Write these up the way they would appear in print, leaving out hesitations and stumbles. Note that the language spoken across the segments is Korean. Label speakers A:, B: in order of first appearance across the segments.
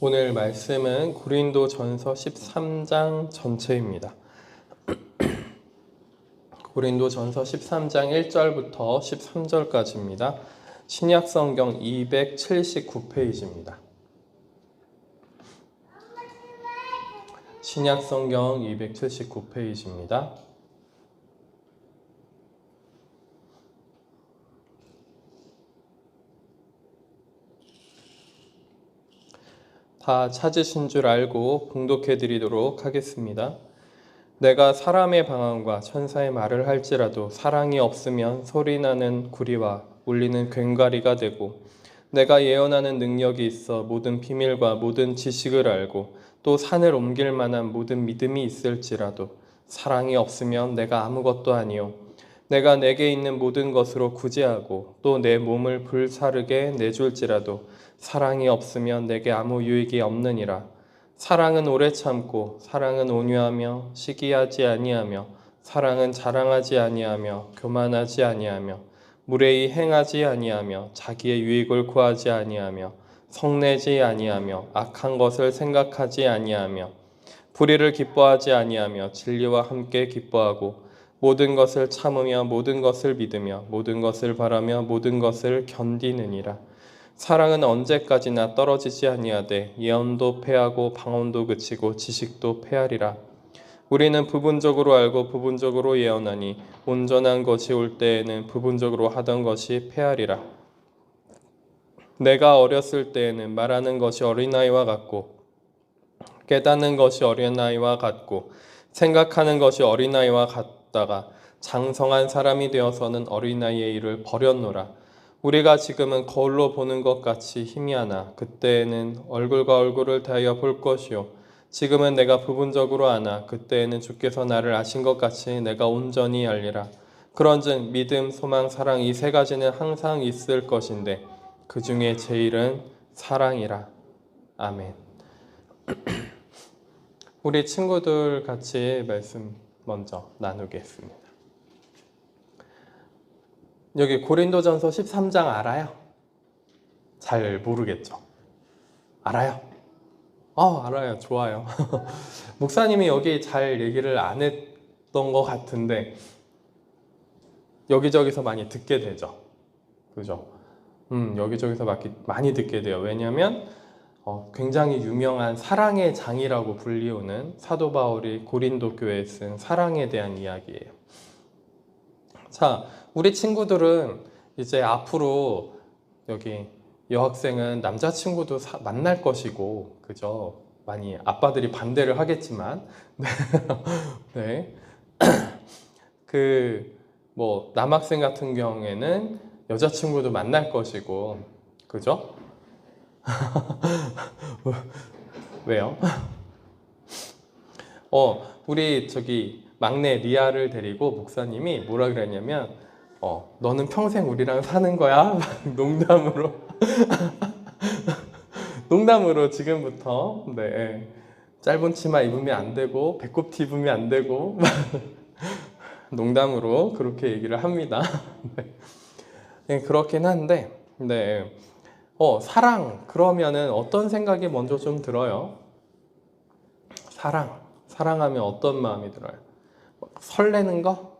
A: 오늘 말씀은 고린도전서 13장 전체입니다. 고린도전서 13장 1절부터 13절까지입니다. 신약성경 279페이지입니다. 신약성경 279페이지입니다. 다 찾으신 줄 알고 봉독해 드리도록 하겠습니다. 내가 사람의 방언과 천사의 말을 할지라도 사랑이 없으면 소리나는 구리와 울리는 괭과리가 되고, 내가 예언하는 능력이 있어 모든 비밀과 모든 지식을 알고 또 산을 옮길 만한 모든 믿음이 있을지라도 사랑이 없으면 내가 아무것도 아니요, 내가 내게 있는 모든 것으로 구제하고 또 내 몸을 불사르게 내줄지라도 사랑이 없으면 내게 아무 유익이 없느니라. 사랑은 오래 참고 사랑은 온유하며 시기하지 아니하며 사랑은 자랑하지 아니하며 교만하지 아니하며 무례히 행하지 아니하며 자기의 유익을 구하지 아니하며 성내지 아니하며 악한 것을 생각하지 아니하며 불의를 기뻐하지 아니하며 진리와 함께 기뻐하고 모든 것을 참으며 모든 것을 믿으며 모든 것을 바라며 모든 것을 견디느니라. 사랑은 언제까지나 떨어지지 아니하되 예언도 패하고 방언도 그치고 지식도 패하리라. 우리는 부분적으로 알고 부분적으로 예언하니 온전한 것이 올 때에는 부분적으로 하던 것이 패하리라. 내가 어렸을 때에는 말하는 것이 어린아이와 같고 깨닫는 것이 어린아이와 같고 생각하는 것이 어린아이와 같다가 장성한 사람이 되어서는 어린아이의 일을 버렸노라. 우리가 지금은 거울로 보는 것 같이 희미하나 그때에는 얼굴과 얼굴을 대하여 볼 것이요, 지금은 내가 부분적으로 아나 그때에는 주께서 나를 아신 것 같이 내가 온전히 알리라. 그런즉 믿음, 소망, 사랑 이 세 가지는 항상 있을 것인데 그 중에 제일은 사랑이라. 아멘. 우리 친구들 같이 말씀 먼저 나누겠습니다. 여기 고린도전서 13장 알아요? 잘 모르겠죠? 알아요? 알아요. 좋아요. 목사님이 여기 잘 얘기를 안 했던 것 같은데 여기저기서 많이 듣게 되죠. 그죠? 여기저기서 많이 듣게 돼요. 왜냐하면 굉장히 유명한 사랑의 장이라고 불리우는 사도 바울이 고린도 교회에 쓴 사랑에 대한 이야기예요. 자, 우리 친구들은 이제 앞으로 여기 여학생은 남자친구도 만날 것이고, 그죠? 많이 아빠들이 반대를 하겠지만, 네. 남학생 같은 경우에는 여자친구도 만날 것이고, 그죠? 왜요? 우리 막내 리아를 데리고 목사님이 뭐라 그랬냐면, 너는 평생 우리랑 사는 거야? 농담으로. 농담으로 지금부터, 네. 짧은 치마 입으면 안 되고, 배꼽티 입으면 안 되고, 농담으로 그렇게 얘기를 합니다. 네, 그렇긴 한데, 네. 사랑, 그러면은 어떤 생각이 먼저 좀 들어요? 사랑하면 어떤 마음이 들어요? 설레는 거?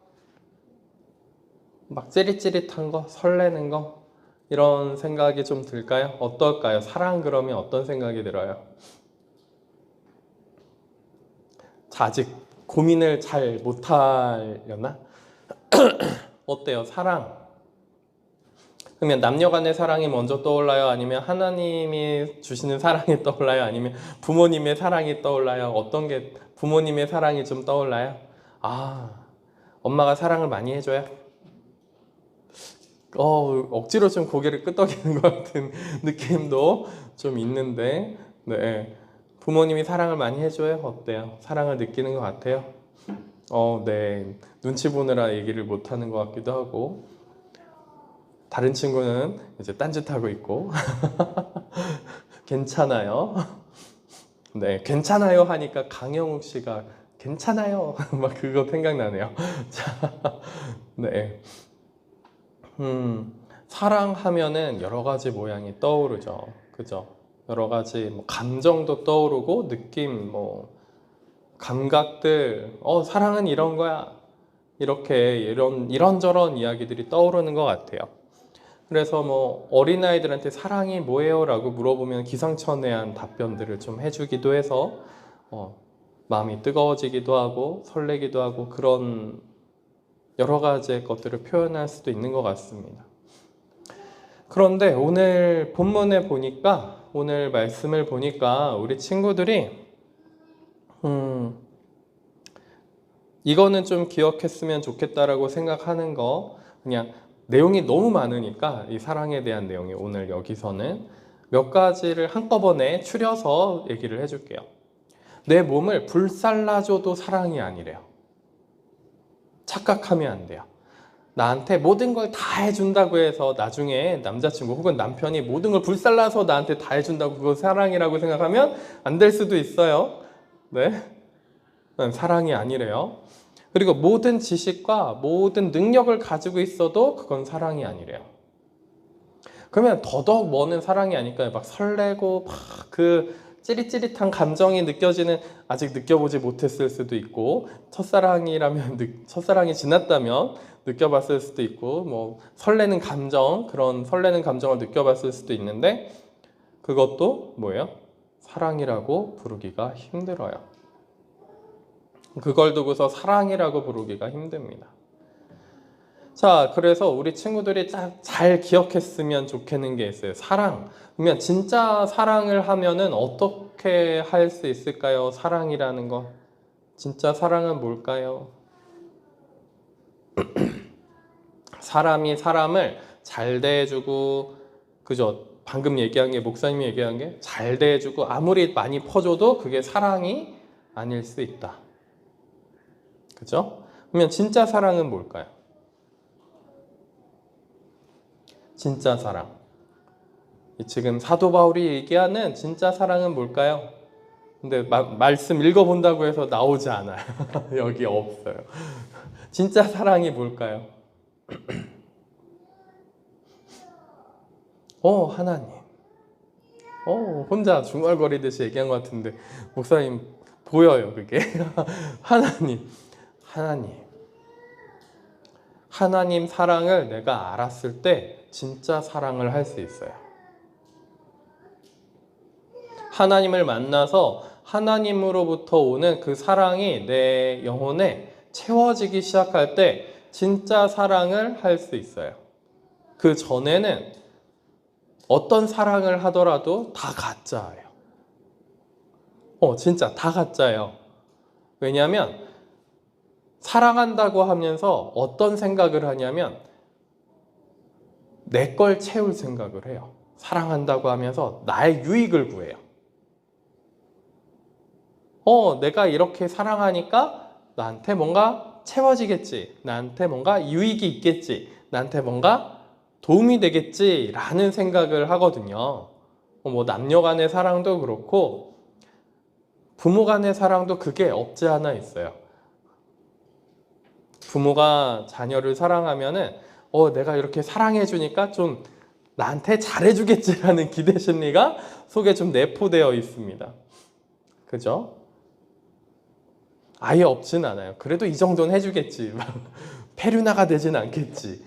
A: 막 찌릿찌릿한 거? 설레는 거? 이런 생각이 좀 들까요? 어떨까요? 사랑 그러면 어떤 생각이 들어요? 아직 고민을 잘 못하려나? 어때요? 사랑. 그러면 남녀 간의 사랑이 먼저 떠올라요? 아니면 하나님이 주시는 사랑이 떠올라요? 아니면 부모님의 사랑이 떠올라요? 어떤 게 부모님의 사랑이 좀 떠올라요? 엄마가 사랑을 많이 해줘요? 억지로 좀 고개를 끄덕이는 것 같은 느낌도 좀 있는데, 네. 부모님이 사랑을 많이 해줘요? 어때요? 사랑을 느끼는 것 같아요? 네. 눈치 보느라 얘기를 못하는 것 같기도 하고, 다른 친구는 이제 딴짓하고 있고, 괜찮아요? 네. 괜찮아요 하니까 강영욱 씨가 괜찮아요. 막 그거 생각나네요. 자, 네. 사랑하면은 여러 가지 모양이 떠오르죠. 그죠? 여러 가지 뭐 감정도 떠오르고 느낌, 뭐 감각들, 사랑은 이런 거야. 이렇게 이런저런 이야기들이 떠오르는 것 같아요. 그래서 뭐 어린아이들한테 사랑이 뭐예요? 라고 물어보면 기상천외한 답변들을 좀 해주기도 해서 마음이 뜨거워지기도 하고 설레기도 하고 그런 여러 가지의 것들을 표현할 수도 있는 것 같습니다. 그런데 오늘 본문에 보니까, 오늘 말씀을 보니까 우리 친구들이 이거는 좀 기억했으면 좋겠다라고 생각하는 거, 그냥 내용이 너무 많으니까 이 사랑에 대한 내용이 오늘 여기서는 몇 가지를 한꺼번에 추려서 얘기를 해줄게요. 내 몸을 불살라줘도 사랑이 아니래요. 착각하면 안 돼요. 나한테 모든 걸 다 해준다고 해서 나중에 남자친구 혹은 남편이 모든 걸 불살라서 나한테 다 해준다고 그거 사랑이라고 생각하면 안 될 수도 있어요. 네, 사랑이 아니래요. 그리고 모든 지식과 모든 능력을 가지고 있어도 그건 사랑이 아니래요. 그러면 더더욱 뭐는 사랑이 아닐까요? 막 설레고 막 그 찌릿찌릿한 감정이 느껴지는, 아직 느껴보지 못했을 수도 있고, 첫사랑이 지났다면 느껴봤을 수도 있고, 뭐 설레는 감정, 그런 설레는 감정을 느껴봤을 수도 있는데 그것도 뭐예요? 사랑이라고 부르기가 힘들어요. 그걸 두고서 사랑이라고 부르기가 힘듭니다. 자, 그래서 우리 친구들이 잘 기억했으면 좋겠는 게 있어요. 사랑. 그러면 진짜 사랑을 하면은 어떻게 할 수 있을까요? 사랑이라는 거. 진짜 사랑은 뭘까요? 사람이 사람을 잘 대해주고, 그죠? 방금 얘기한 게, 목사님이 얘기한 게 잘 대해주고 아무리 많이 퍼줘도 그게 사랑이 아닐 수 있다. 그죠? 그러면 진짜 사랑은 뭘까요? 진짜 사랑. 지금 사도 바울이 얘기하는 진짜 사랑은 뭘까요? 근데 말씀 읽어본다고 해서 나오지 않아요. 여기 없어요. 진짜 사랑이 뭘까요? 하나님. 혼자 중얼거리듯이 얘기한 것 같은데 목사님 보여요, 그게. 하나님. 하나님 사랑을 내가 알았을 때 진짜 사랑을 할 수 있어요. 하나님을 만나서 하나님으로부터 오는 그 사랑이 내 영혼에 채워지기 시작할 때 진짜 사랑을 할 수 있어요. 그 전에는 어떤 사랑을 하더라도 다 가짜예요. 진짜 다 가짜예요. 왜냐하면 사랑한다고 하면서 어떤 생각을 하냐면 내 걸 채울 생각을 해요. 사랑한다고 하면서 나의 유익을 구해요. 내가 이렇게 사랑하니까 나한테 뭔가 채워지겠지. 나한테 뭔가 유익이 있겠지. 나한테 뭔가 도움이 되겠지. 라는 생각을 하거든요. 뭐 남녀 간의 사랑도 그렇고 부모 간의 사랑도 그게 없지 않아 있어요. 부모가 자녀를 사랑하면은 내가 이렇게 사랑해주니까 좀 나한테 잘해주겠지라는 기대 심리가 속에 좀 내포되어 있습니다. 그죠? 아예 없진 않아요. 그래도 이 정도는 해주겠지. 페류나가 되진 않겠지.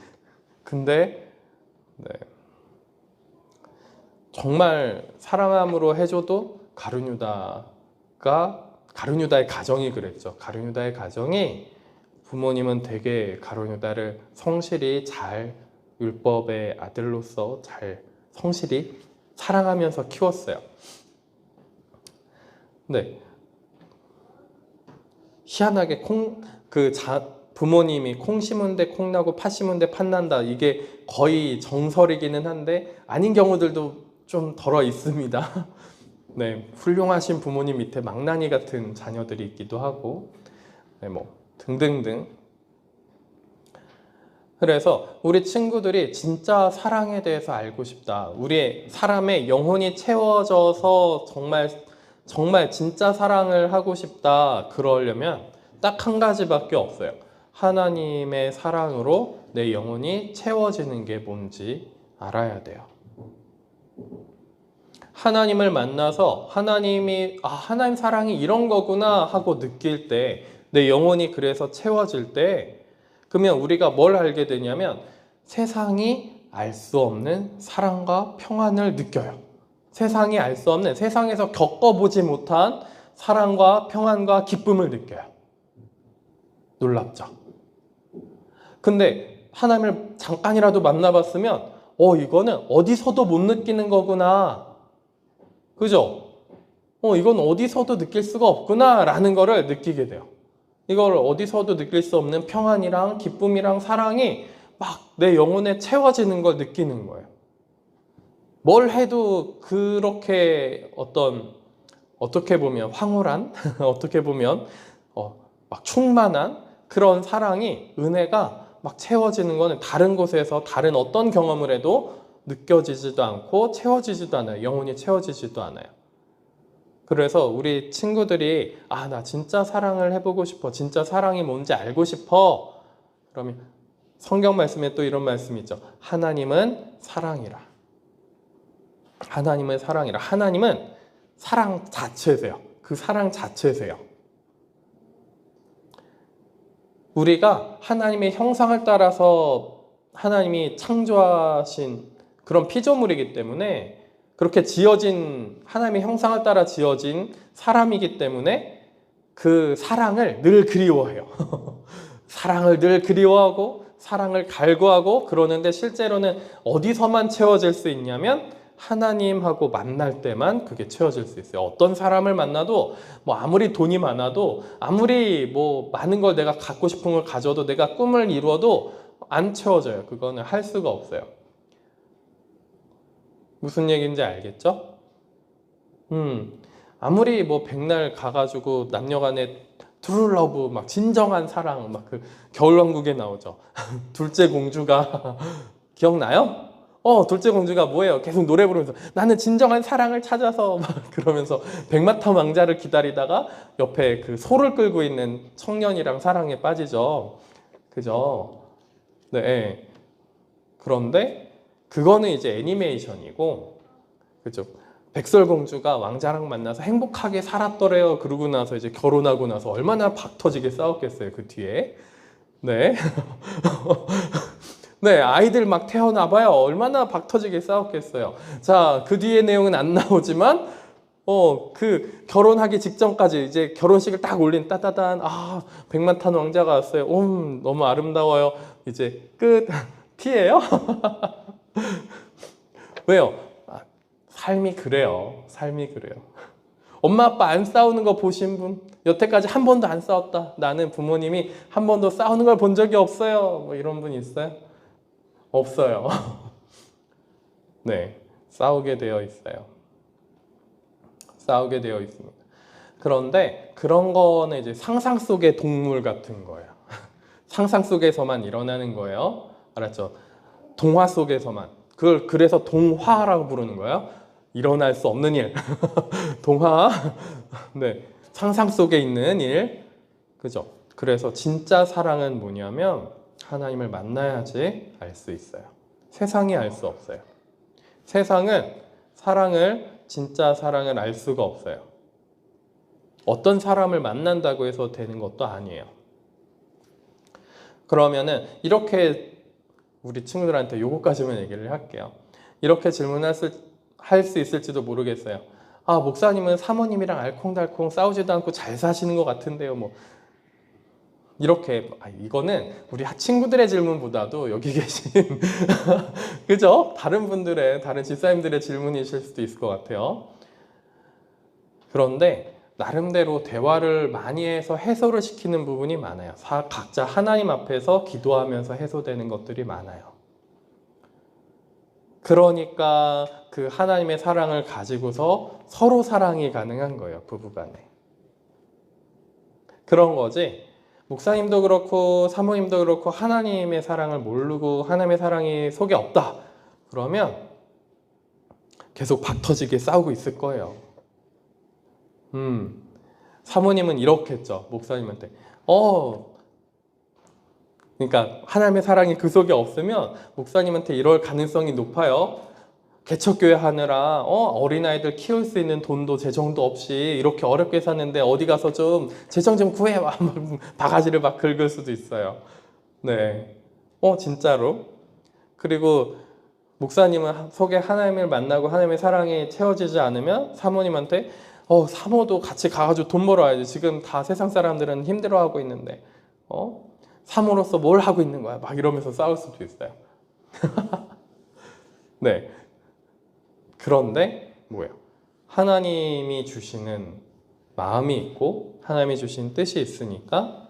A: 근데 정말 사랑함으로 해줘도 가룟유다의 가정이 그랬죠. 가룟유다의 가정이 부모님은 되게 가룟유다를 성실히 잘 율법의 아들로서 잘 성실히 사랑하면서 키웠어요. 네. 희한하게 부모님이 콩 심은데 콩 나고 팥 심은데 팥 난다. 이게 거의 정설이기는 한데 아닌 경우들도 좀 덜어 있습니다. 네, 훌륭하신 부모님 밑에 망나니 같은 자녀들이 있기도 하고, 네, 뭐 등등등. 그래서 우리 친구들이 진짜 사랑에 대해서 알고 싶다. 우리의 사람의 영혼이 채워져서 정말 진짜 사랑을 하고 싶다. 그러려면 딱 한 가지밖에 없어요. 하나님의 사랑으로 내 영혼이 채워지는 게 뭔지 알아야 돼요. 하나님을 만나서 하나님이 하나님 사랑이 이런 거구나 하고 느낄 때, 내 영혼이 그래서 채워질 때, 그러면 우리가 뭘 알게 되냐면 세상이 알 수 없는 사랑과 평안을 느껴요. 세상이 알 수 없는, 세상에서 겪어보지 못한 사랑과 평안과 기쁨을 느껴요. 놀랍죠? 근데 하나님을 잠깐이라도 만나봤으면 이거는 어디서도 못 느끼는 거구나. 그죠? 이건 어디서도 느낄 수가 없구나 라는 거를 느끼게 돼요. 이걸 어디서도 느낄 수 없는 평안이랑 기쁨이랑 사랑이 막 내 영혼에 채워지는 걸 느끼는 거예요. 뭘 해도 그렇게 어떻게 보면 황홀한, 어떻게 보면 막 충만한 그런 사랑이, 은혜가 막 채워지는 거는 다른 곳에서 다른 어떤 경험을 해도 느껴지지도 않고 채워지지도 않아요. 영혼이 채워지지도 않아요. 그래서 우리 친구들이 나 진짜 사랑을 해보고 싶어, 진짜 사랑이 뭔지 알고 싶어, 그러면 성경 말씀에 또 이런 말씀이 있죠. 하나님은 사랑이라. 하나님은 사랑이라. 하나님은 사랑 자체세요. 그 사랑 자체세요. 우리가 하나님의 형상을 따라서 하나님이 창조하신 그런 피조물이기 때문에, 그렇게 지어진, 하나님의 형상을 따라 지어진 사람이기 때문에 그 사랑을 늘 그리워해요. 사랑을 늘 그리워하고 사랑을 갈구하고 그러는데, 실제로는 어디서만 채워질 수 있냐면 하나님하고 만날 때만 그게 채워질 수 있어요. 어떤 사람을 만나도 아무리 돈이 많아도, 아무리 많은 걸 내가 갖고 싶은 걸 가져도, 내가 꿈을 이루어도 안 채워져요. 그거는 할 수가 없어요. 무슨 얘기인지 알겠죠? 아무리 백날 가가지고 남녀간에 트루 러브, 막 진정한 사랑, 막 그 겨울왕국에 나오죠. 둘째 공주가 기억나요? 둘째 공주가 뭐예요? 계속 노래 부르면서 나는 진정한 사랑을 찾아서 막 그러면서 백마탄 왕자를 기다리다가 옆에 그 소를 끌고 있는 청년이랑 사랑에 빠지죠. 그죠? 네. 그런데 그거는 이제 애니메이션이고, 그죠? 백설공주가 왕자랑 만나서 행복하게 살았더래요. 그러고 나서 이제 결혼하고 나서 얼마나 박 터지게 싸웠겠어요, 그 뒤에. 네. 네, 아이들 막 태어나봐요. 얼마나 박 터지게 싸웠겠어요. 자, 그 뒤에 내용은 안 나오지만, 그 결혼하기 직전까지 이제 결혼식을 딱 올린 따다단, 백마탄 왕자가 왔어요. 너무 아름다워요. 이제 끝. 티예요? 왜요? 삶이 그래요. 삶이 그래요. 엄마 아빠 안 싸우는 거 보신 분? 여태까지 한 번도 안 싸웠다. 나는 부모님이 한 번도 싸우는 걸 본 적이 없어요. 이런 분 있어요? 없어요. 네, 싸우게 되어 있어요. 싸우게 되어 있습니다. 그런데 그런 거는 이제 상상 속의 동물 같은 거예요. 상상 속에서만 일어나는 거예요. 알았죠? 동화 속에서만. 그걸 그래서 동화라고 부르는 거예요. 일어날 수 없는 일. 동화. 네. 상상 속에 있는 일. 그죠? 그래서 진짜 사랑은 뭐냐면 하나님을 만나야지 알 수 있어요. 세상이 알 수 없어요. 세상은 진짜 사랑을 알 수가 없어요. 어떤 사람을 만난다고 해서 되는 것도 아니에요. 그러면은 이렇게 우리 친구들한테 요거까지만 얘기를 할게요. 이렇게 질문할 수 있을지도 모르겠어요. 목사님은 사모님이랑 알콩달콩 싸우지도 않고 잘 사시는 것 같은데요. 이렇게, 이거는 우리 친구들의 질문보다도 여기 계신 그죠? 다른 집사님들의 질문이실 수도 있을 것 같아요. 그런데 나름대로 대화를 많이 해서 해소를 시키는 부분이 많아요. 각자 하나님 앞에서 기도하면서 해소되는 것들이 많아요. 그러니까 그 하나님의 사랑을 가지고서 서로 사랑이 가능한 거예요, 부부간에. 그런 거지. 목사님도 그렇고 사모님도 그렇고 하나님의 사랑을 모르고 하나님의 사랑이 속에 없다. 그러면 계속 박 터지게 싸우고 있을 거예요. 사모님은 이렇게 했죠. 목사님한테. 그러니까 하나님의 사랑이 그 속에 없으면 목사님한테 이럴 가능성이 높아요. 개척교회 하느라 어린아이들 키울 수 있는 돈도 재정도 없이 이렇게 어렵게 사는데 어디 가서 좀 재정 좀 구해와 막 바가지를 막 긁을 수도 있어요. 네, 진짜로. 그리고 목사님은 속에 하나님을 만나고 하나님의 사랑이 채워지지 않으면 사모님한테 사모도 같이 가가지고 돈 벌어야지. 지금 다 세상 사람들은 힘들어하고 있는데 사모로서 뭘 하고 있는 거야? 막 이러면서 싸울 수도 있어요. 네. 그런데 뭐예요? 하나님이 주시는 마음이 있고 하나님이 주신 뜻이 있으니까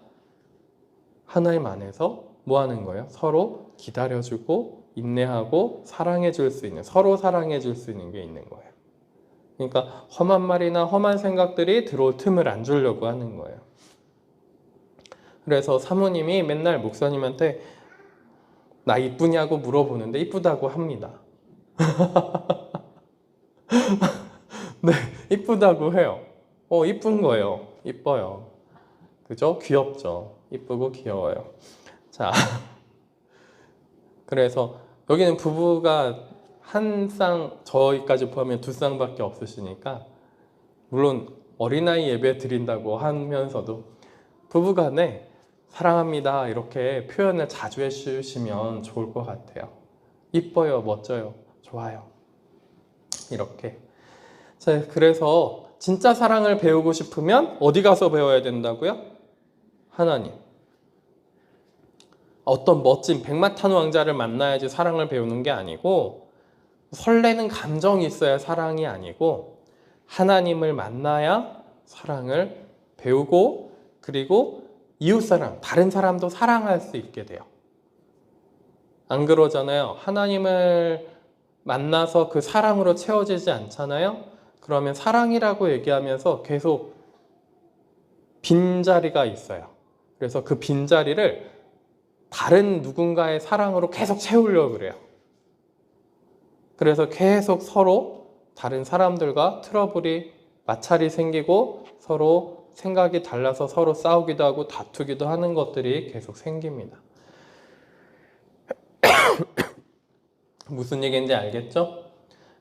A: 하나님 안에서 뭐 하는 거예요? 서로 기다려주고 인내하고 사랑해 줄 수 있는, 서로 사랑해 줄 수 있는 게 있는 거예요. 그러니까 험한 말이나 험한 생각들이 들어올 틈을 안 주려고 하는 거예요. 그래서 사모님이 맨날 목사님한테 나 이쁘냐고 물어보는데 이쁘다고 합니다. 네, 이쁘다고 해요. 이쁜 거예요. 이뻐요. 그죠? 귀엽죠? 이쁘고 귀여워요. 자, 그래서 여기는 부부가 한 쌍, 저희까지 포함하면 두 쌍밖에 없으시니까 물론 어린아이 예배 드린다고 하면서도 부부간에 사랑합니다 이렇게 표현을 자주 해주시면 좋을 것 같아요. 이뻐요, 멋져요, 좋아요. 이렇게. 자, 그래서 진짜 사랑을 배우고 싶으면 어디 가서 배워야 된다고요? 하나님. 어떤 멋진 백마탄 왕자를 만나야지 사랑을 배우는 게 아니고 설레는 감정이 있어야 사랑이 아니고 하나님을 만나야 사랑을 배우고 그리고 이웃사랑, 다른 사람도 사랑할 수 있게 돼요. 안 그러잖아요. 하나님을 만나서 그 사랑으로 채워지지 않잖아요. 그러면 사랑이라고 얘기하면서 계속 빈자리가 있어요. 그래서 그 빈자리를 다른 누군가의 사랑으로 계속 채우려고 그래요. 그래서 계속 서로 다른 사람들과 트러블이 마찰이 생기고 서로 생각이 달라서 서로 싸우기도 하고 다투기도 하는 것들이 계속 생깁니다. 무슨 얘기인지 알겠죠?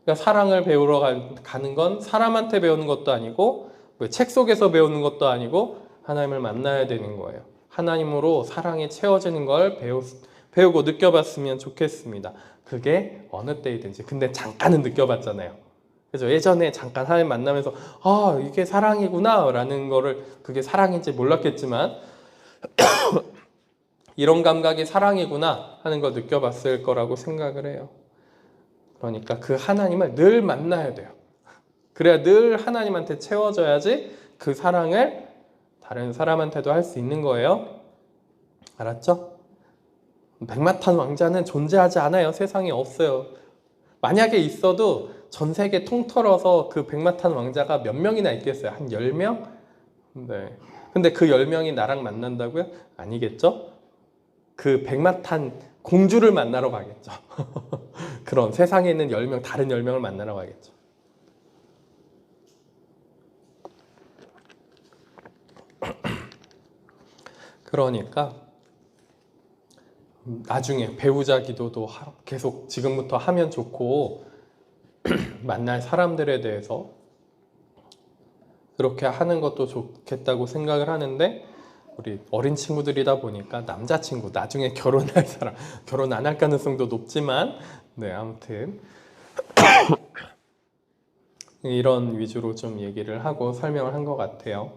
A: 그러니까 사랑을 배우러 가는 건 사람한테 배우는 것도 아니고 책 속에서 배우는 것도 아니고 하나님을 만나야 되는 거예요. 하나님으로 사랑이 채워지는 걸 배우고 느껴봤으면 좋겠습니다. 그게 어느 때이든지. 근데 잠깐은 느껴봤잖아요. 그죠? 예전에 잠깐 하나님 만나면서 이게 사랑이구나 라는 거를 그게 사랑인지 몰랐겠지만 이런 감각이 사랑이구나 하는 걸 느껴봤을 거라고 생각을 해요. 그러니까 그 하나님을 늘 만나야 돼요. 그래야 늘 하나님한테 채워져야지 그 사랑을 다른 사람한테도 할 수 있는 거예요. 알았죠? 백마탄 왕자는 존재하지 않아요. 세상에 없어요. 만약에 있어도 전 세계 통틀어서 그 백마탄 왕자가 몇 명이나 있겠어요? 한 10명? 네. 근데 그 10명이 나랑 만난다고요? 아니겠죠? 그 백마탄 공주를 만나러 가겠죠. 그런 세상에 있는 10명, 다른 10명을 만나러 가겠죠. 그러니까 나중에 배우자 기도도 계속 지금부터 하면 좋고 만날 사람들에 대해서 그렇게 하는 것도 좋겠다고 생각을 하는데 우리 어린 친구들이다 보니까 남자친구, 나중에 결혼할 사람, 결혼 안 할 가능성도 높지만 네, 아무튼 이런 위주로 좀 얘기를 하고 설명을 한 것 같아요.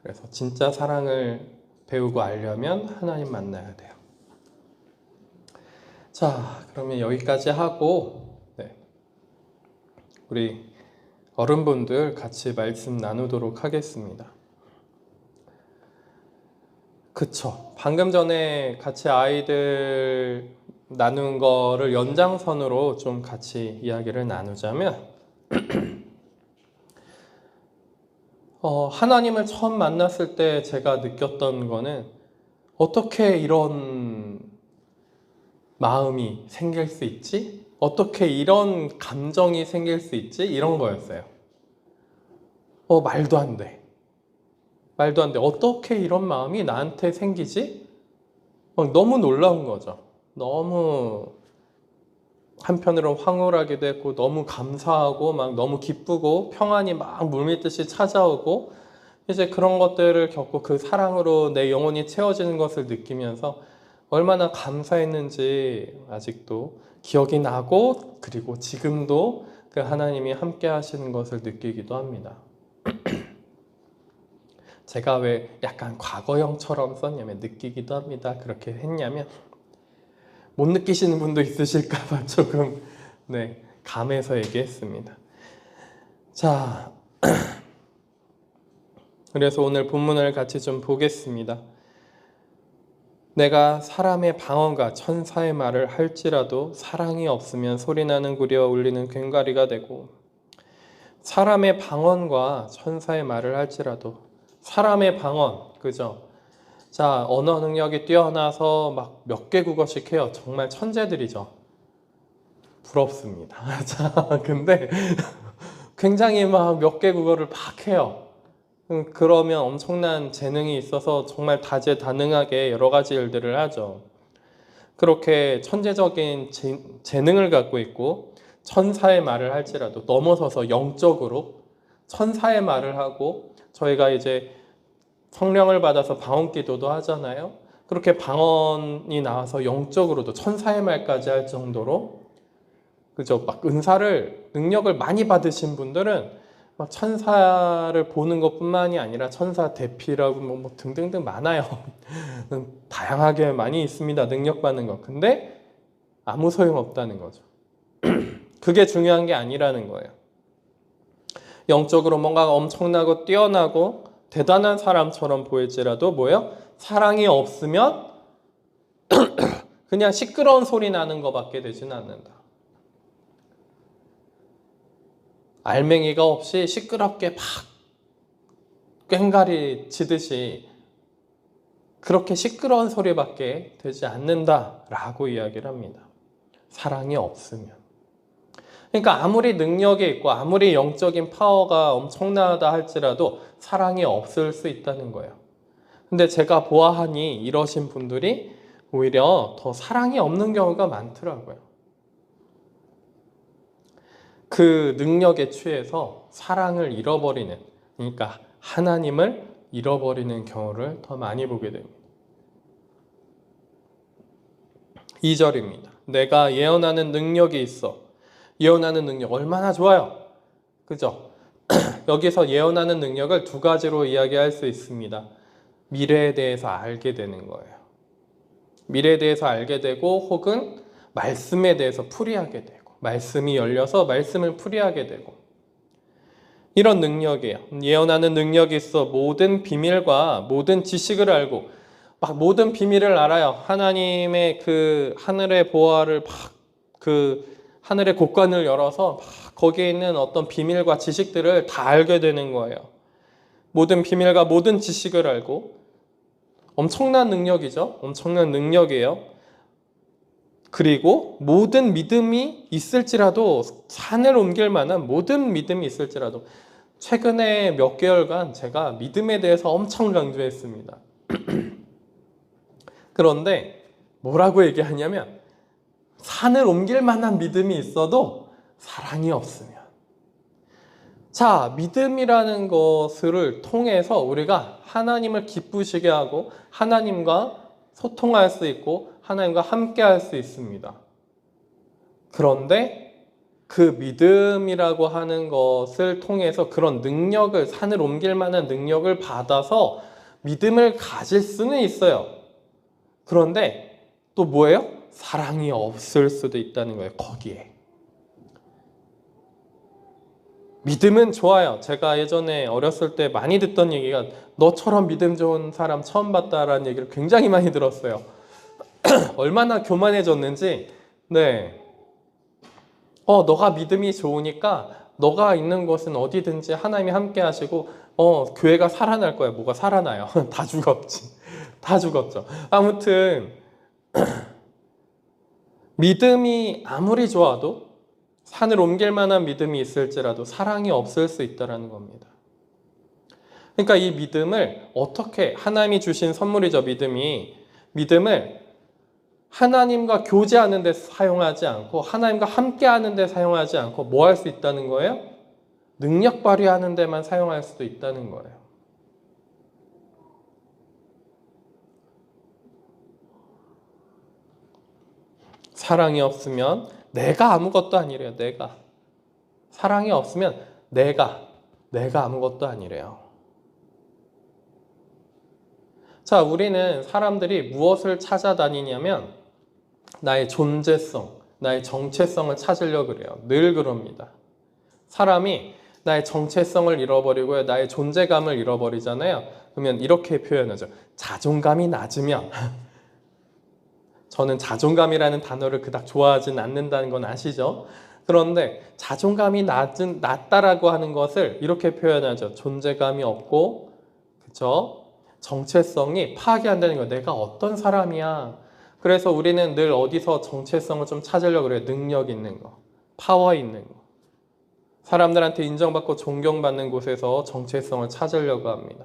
A: 그래서 진짜 사랑을 배우고 알려면 하나님 만나야 돼요. 자, 그러면 여기까지 하고 네, 우리 어른분들 같이 말씀 나누도록 하겠습니다. 그쵸. 방금 전에 같이 아이들 나눈 거를 연장선으로 좀 같이 이야기를 나누자면 하나님을 처음 만났을 때 제가 느꼈던 거는 어떻게 이런 마음이 생길 수 있지? 어떻게 이런 감정이 생길 수 있지? 이런 거였어요. 말도 안 돼. 말도 안 돼. 어떻게 이런 마음이 나한테 생기지? 너무 놀라운 거죠. 너무 한편으로 황홀하기도 했고 너무 감사하고 막 너무 기쁘고 평안이 막 물밀듯이 찾아오고 이제 그런 것들을 겪고 그 사랑으로 내 영혼이 채워지는 것을 느끼면서 얼마나 감사했는지 아직도 기억이 나고 그리고 지금도 그 하나님이 함께 하시는 것을 느끼기도 합니다. 제가 왜 약간 과거형처럼 썼냐면 느끼기도 합니다. 그렇게 했냐면 못 느끼시는 분도 있으실까봐 조금 감해서 얘기했습니다. 자, 그래서 오늘 본문을 같이 좀 보겠습니다. 내가 사람의 방언과 천사의 말을 할지라도 사랑이 없으면 소리나는 구리와 울리는 괭과리가 되고, 사람의 방언과 천사의 말을 할지라도 사람의 방언, 그죠? 자, 언어 능력이 뛰어나서 막 몇 개 국어씩 해요. 정말 천재들이죠. 부럽습니다. 자, 근데 굉장히 막 몇 개 국어를 막 해요. 그러면 엄청난 재능이 있어서 정말 다재다능하게 여러 가지 일들을 하죠. 그렇게 천재적인 재능을 갖고 있고 천사의 말을 할지라도 넘어서서 영적으로 천사의 말을 하고, 저희가 이제 성령을 받아서 방언 기도도 하잖아요. 그렇게 방언이 나와서 영적으로도 천사의 말까지 할 정도로, 그죠? 막 능력을 많이 받으신 분들은 막 천사를 보는 것뿐만이 아니라 천사 대피라고 뭐 등등등 많아요. 다양하게 많이 있습니다. 능력 받는 것. 근데 아무 소용 없다는 거죠. 그게 중요한 게 아니라는 거예요. 영적으로 뭔가 엄청나고 뛰어나고 대단한 사람처럼 보일지라도 뭐예요? 사랑이 없으면 그냥 시끄러운 소리 나는 것밖에 되지는 않는다. 알맹이가 없이 시끄럽게 막 꽹과리 치듯이 그렇게 시끄러운 소리밖에 되지 않는다라고 이야기를 합니다. 사랑이 없으면. 그러니까 아무리 능력이 있고 아무리 영적인 파워가 엄청나다 할지라도 사랑이 없을 수 있다는 거예요. 근데 제가 보아하니 이러신 분들이 오히려 더 사랑이 없는 경우가 많더라고요. 그 능력에 취해서 사랑을 잃어버리는, 그러니까 하나님을 잃어버리는 경우를 더 많이 보게 됩니다. 2절입니다. 내가 예언하는 능력이 있어. 예언하는 능력 얼마나 좋아요. 그죠? 여기서 예언하는 능력을 두 가지로 이야기할 수 있습니다. 미래에 대해서 알게 되는 거예요. 미래에 대해서 알게 되고, 혹은 말씀에 대해서 풀이하게 되고, 말씀이 열려서 말씀을 풀이하게 되고, 이런 능력이에요. 예언하는 능력이 있어 모든 비밀과 모든 지식을 알고, 막 모든 비밀을 알아요. 하나님의 그 하늘의 보화를 막 그 하늘의 곳간을 열어서 막 거기에 있는 어떤 비밀과 지식들을 다 알게 되는 거예요. 모든 비밀과 모든 지식을 알고, 엄청난 능력이죠. 엄청난 능력이에요. 그리고 모든 믿음이 있을지라도, 산을 옮길 만한 모든 믿음이 있을지라도, 최근에 몇 개월간 제가 믿음에 대해서 엄청 강조했습니다. 그런데 뭐라고 얘기하냐면, 산을 옮길 만한 믿음이 있어도 사랑이 없으면, 자, 믿음이라는 것을 통해서 우리가 하나님을 기쁘시게 하고 하나님과 소통할 수 있고 하나님과 함께 할 수 있습니다. 그런데 그 믿음이라고 하는 것을 통해서 그런 능력을, 산을 옮길 만한 능력을 받아서 믿음을 가질 수는 있어요. 그런데 또 뭐예요? 사랑이 없을 수도 있다는 거예요. 거기에. 믿음은 좋아요. 제가 예전에 어렸을 때 많이 듣던 얘기가, 너처럼 믿음 좋은 사람 처음 봤다라는 얘기를 굉장히 많이 들었어요. 얼마나 교만해졌는지. 너가 믿음이 좋으니까 너가 있는 곳은 어디든지 하나님이 함께 하시고 교회가 살아날 거야. 뭐가 살아나요? 다 죽었지. 다 죽었죠. 아무튼 믿음이 아무리 좋아도, 산을 옮길 만한 믿음이 있을지라도 사랑이 없을 수 있다는 겁니다. 그러니까 이 믿음을 어떻게, 하나님이 주신 선물이죠. 믿음을 하나님과 교제하는 데 사용하지 않고 하나님과 함께하는 데 사용하지 않고 뭐 할 수 있다는 거예요? 능력 발휘하는 데만 사용할 수도 있다는 거예요. 사랑이 없으면 내가 아무것도 아니래요. 내가. 사랑이 없으면 내가 아무것도 아니래요. 자, 우리는 사람들이 무엇을 찾아다니냐면 나의 존재성, 나의 정체성을 찾으려고 그래요. 늘 그럽니다. 사람이 나의 정체성을 잃어버리고요. 나의 존재감을 잃어버리잖아요. 그러면 이렇게 표현하죠. 자존감이 낮으면 저는 자존감이라는 단어를 그닥 좋아하진 않는다는 건 아시죠? 그런데 자존감이 낮다라고 하는 것을 이렇게 표현하죠. 존재감이 없고, 그쵸? 정체성이 파악이 안 되는 거예요. 내가 어떤 사람이야. 그래서 우리는 늘 어디서 정체성을 좀 찾으려고 그래요. 능력 있는 거, 파워 있는 거. 사람들한테 인정받고 존경받는 곳에서 정체성을 찾으려고 합니다.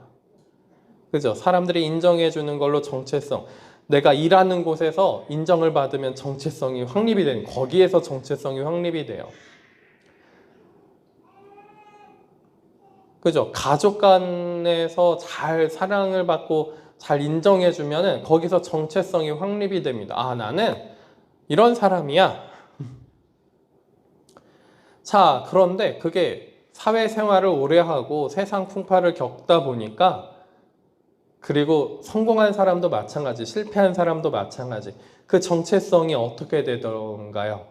A: 그죠? 사람들이 인정해 주는 걸로 정체성. 내가 일하는 곳에서 인정을 받으면 정체성이 확립이 되는, 거기에서 정체성이 확립이 돼요. 그죠? 가족 간에서 잘 사랑을 받고 잘 인정해 주면은 거기서 정체성이 확립이 됩니다. 아, 나는 이런 사람이야. 자, 그런데 그게 사회생활을 오래 하고 세상 풍파를 겪다 보니까, 그리고 성공한 사람도 마찬가지, 실패한 사람도 마찬가지. 그 정체성이 어떻게 되던가요?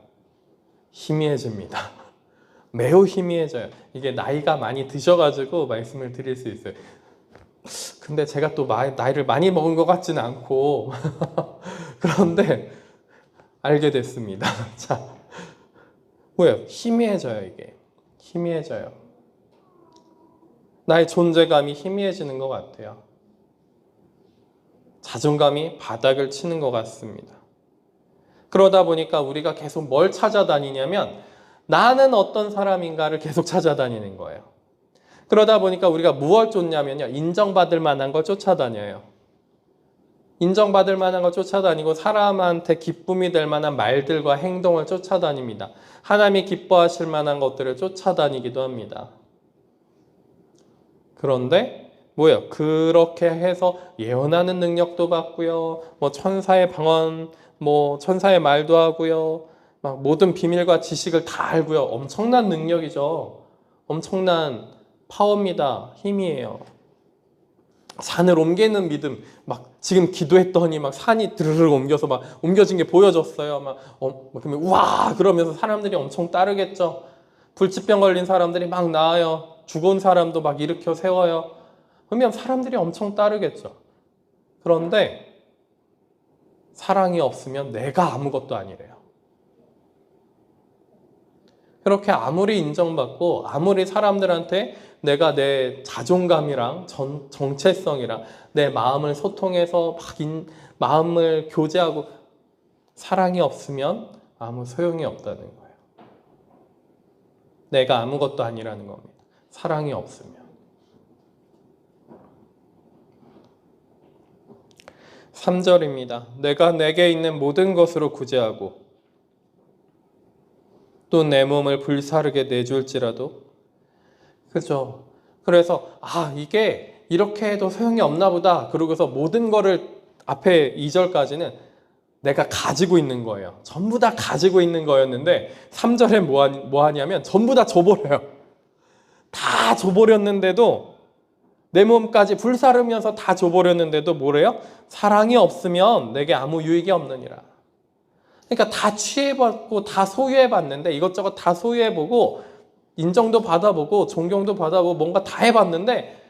A: 희미해집니다. 매우 희미해져요. 이게 나이가 많이 드셔가지고 말씀을 드릴 수 있어요. 근데 제가 또 나이를 많이 먹은 것 같지는 않고 그런데 알게 됐습니다. 자, 뭐예요? 희미해져요. 이게 희미해져요. 나의 존재감이 희미해지는 것 같아요. 자존감이 바닥을 치는 것 같습니다. 그러다 보니까 우리가 계속 뭘 찾아다니냐면 나는 어떤 사람인가를 계속 찾아다니는 거예요. 그러다 보니까 우리가 무엇을 쫓냐면요. 인정받을 만한 걸 쫓아다녀요. 인정받을 만한 걸 쫓아다니고 사람한테 기쁨이 될 만한 말들과 행동을 쫓아다닙니다. 하나님이 기뻐하실 만한 것들을 쫓아다니기도 합니다. 그런데 뭐예요? 그렇게 해서 예언하는 능력도 받고요. 뭐 천사의 방언, 뭐 천사의 말도 하고요. 막 모든 비밀과 지식을 다 알고요. 엄청난 능력이죠. 엄청난 파워입니다. 힘이에요. 산을 옮기는 믿음. 막 지금 기도했더니 막 산이 드르륵 옮겨서 막 옮겨진 게 보여졌어요. 그러면 우와 그러면서 사람들이 엄청 따르겠죠. 불치병 걸린 사람들이 막 나아요. 죽은 사람도 막 일으켜 세워요. 그러면 사람들이 엄청 따르겠죠. 그런데 사랑이 없으면 내가 아무것도 아니래요. 그렇게 아무리 인정받고 아무리 사람들한테 내가 내 자존감이랑 정체성이랑 내 마음을 소통해서 마음을 교제하고 사랑이 없으면 아무 소용이 없다는 거예요. 내가 아무것도 아니라는 겁니다. 사랑이 없으면. 3절입니다. 내가 내게 있는 모든 것으로 구제하고 또 내 몸을 불사르게 내줄지라도. 그죠? 그래서 이게 이렇게 해도 소용이 없나 보다. 그러고서 모든 거를 앞에 2절까지는 내가 가지고 있는 거예요. 전부 다 가지고 있는 거였는데 3절에 뭐 하냐면 전부 다 줘버려요. 다 줘버렸는데도 내 몸까지 불사르면서 다 줘버렸는데도 뭐래요? 사랑이 없으면 내게 아무 유익이 없느니라. 그러니까 다 취해봤고 다 소유해봤는데 이것저것 다 소유해보고 인정도 받아보고 존경도 받아보고 뭔가 다 해봤는데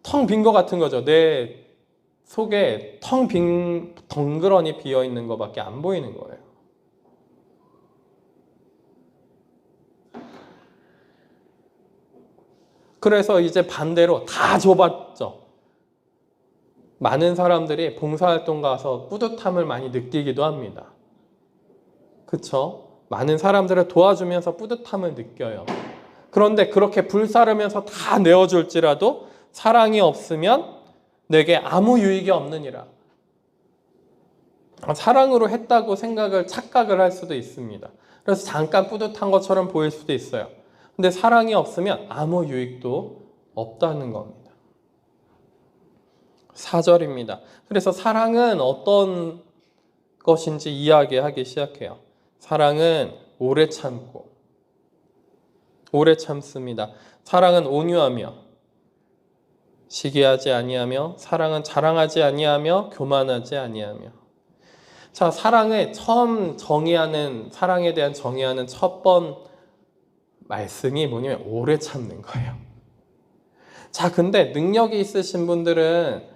A: 텅 빈 것 같은 거죠. 내 속에 덩그러니 비어있는 것밖에 안 보이는 거예요. 그래서 이제 반대로 다 줘봤죠. 많은 사람들이 봉사활동 가서 뿌듯함을 많이 느끼기도 합니다. 그쵸? 많은 사람들을 도와주면서 뿌듯함을 느껴요. 그런데 그렇게 불사르면서 다 내어줄지라도 사랑이 없으면 내게 아무 유익이 없느니라. 사랑으로 했다고 착각을 할 수도 있습니다. 그래서 잠깐 뿌듯한 것처럼 보일 수도 있어요. 근데 사랑이 없으면 아무 유익도 없다는 겁니다. 4절입니다. 그래서 사랑은 어떤 것인지 이야기하기 시작해요. 사랑은 오래 참고, 오래 참습니다. 사랑은 온유하며, 시기하지 아니하며, 사랑은 자랑하지 아니하며, 교만하지 아니하며. 자, 사랑에 사랑에 대한 정의하는 첫 번 말씀이 뭐냐면 오래 참는 거예요. 자, 근데 능력이 있으신 분들은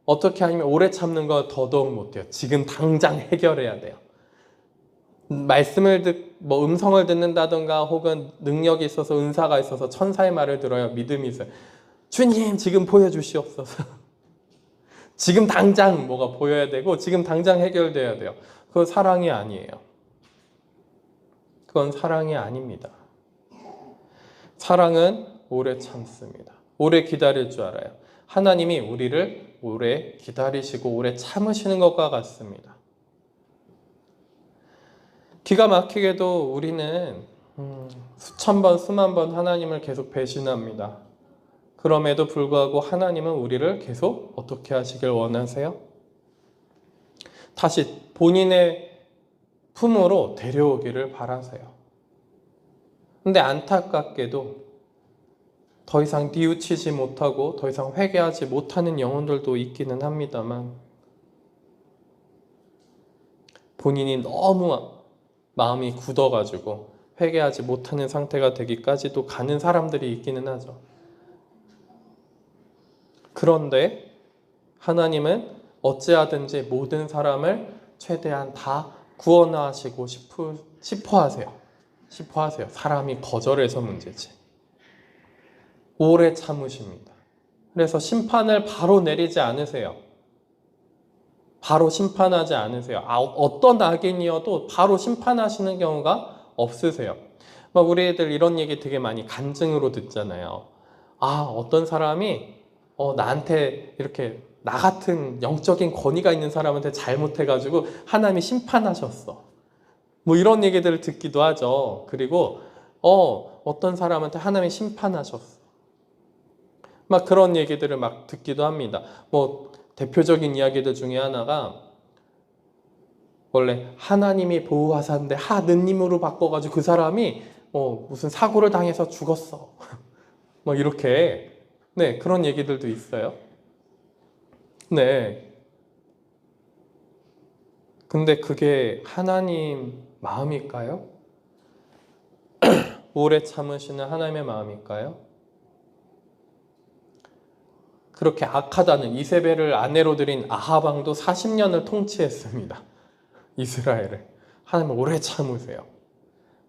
A: 어떻게 하냐면 오래 참는 거 더더욱 못해요. 지금 당장 해결해야 돼요. 음성을 듣는다든가 혹은 능력이 있어서 은사가 있어서 천사의 말을 들어요. 믿음이 있어요. 주님, 지금 보여주시옵소서. 지금 당장 뭐가 보여야 되고 지금 당장 해결돼야 돼요. 그건 사랑이 아니에요. 그건 사랑이 아닙니다. 사랑은 오래 참습니다. 오래 기다릴 줄 알아요. 하나님이 우리를 오래 기다리시고 오래 참으시는 것과 같습니다. 기가 막히게도 우리는 수천 번, 수만 번 하나님을 계속 배신합니다. 그럼에도 불구하고 하나님은 우리를 계속 어떻게 하시길 원하세요? 다시 본인의 품으로 데려오기를 바라세요. 근데 안타깝게도 더 이상 뉘우치지 못하고 더 이상 회개하지 못하는 영혼들도 있기는 합니다만 본인이 너무 마음이 굳어가지고 회개하지 못하는 상태가 되기까지도 가는 사람들이 있기는 하죠. 그런데 하나님은 어찌하든지 모든 사람을 최대한 다 구원하시고 싶어 하세요. 사람이 거절해서 문제지. 오래 참으십니다. 그래서 심판을 바로 내리지 않으세요. 바로 심판하지 않으세요. 어떤 악인이어도 바로 심판하시는 경우가 없으세요. 우리 애들 이런 얘기 되게 많이 간증으로 듣잖아요. 어떤 사람이 나한테 이렇게 나 같은 영적인 권위가 있는 사람한테 잘못해가지고 하나님이 심판하셨어. 이런 얘기들을 듣기도 하죠. 그리고 어떤 사람한테 하나님이 심판하셨어. 그런 얘기들을 듣기도 합니다. 대표적인 이야기들 중에 하나가 원래 하나님이 보호하사인데 하느님으로 바꿔가지고 그 사람이 무슨 사고를 당해서 죽었어. 이렇게 그런 얘기들도 있어요. 근데 그게 하나님 마음일까요? 오래 참으시는 하나님의 마음일까요? 그렇게 악하다는 이세벨을 아내로 들인 아하방도 40년을 통치했습니다. 이스라엘을. 하나님은 오래 참으세요.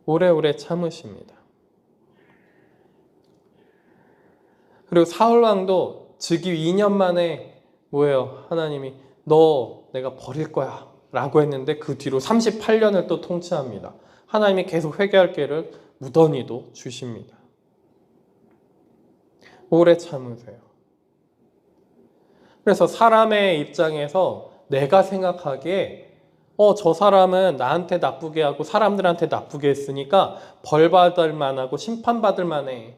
A: 오래오래 참으십니다. 그리고 사울왕도 즉위 2년 만에 하나님이 너 내가 버릴 거야 라고 했는데 그 뒤로 38년을 또 통치합니다. 하나님이 계속 회개할 기회를 무던히도 주십니다. 오래 참으세요. 그래서 사람의 입장에서 내가 생각하기에 저 사람은 나한테 나쁘게 하고 사람들한테 나쁘게 했으니까 벌받을 만하고 심판받을 만해.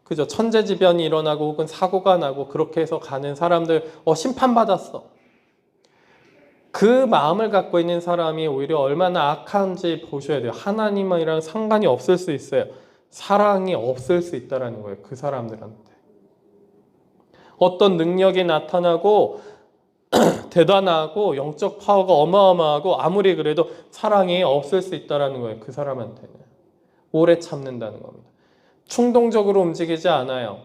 A: 그죠? 천재지변이 일어나고 혹은 사고가 나고 그렇게 해서 가는 사람들 심판받았어. 그 마음을 갖고 있는 사람이 오히려 얼마나 악한지 보셔야 돼요. 하나님이랑 상관이 없을 수 있어요. 사랑이 없을 수 있다는 거예요. 그 사람들한테. 어떤 능력이 나타나고 대단하고 영적 파워가 어마어마하고 아무리 그래도 사랑이 없을 수 있다는 거예요. 그 사람한테는. 오래 참는다는 겁니다. 충동적으로 움직이지 않아요.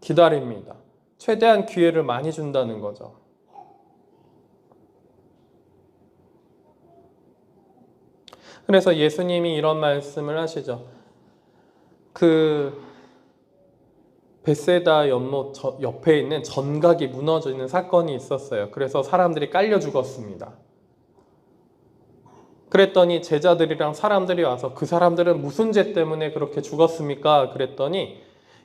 A: 기다립니다. 최대한 기회를 많이 준다는 거죠. 그래서 예수님이 이런 말씀을 하시죠. 벳세다 연못 옆에 있는 전각이 무너지는 사건이 있었어요. 그래서 사람들이 깔려 죽었습니다. 그랬더니 제자들이랑 사람들이 와서 그 사람들은 무슨 죄 때문에 그렇게 죽었습니까? 그랬더니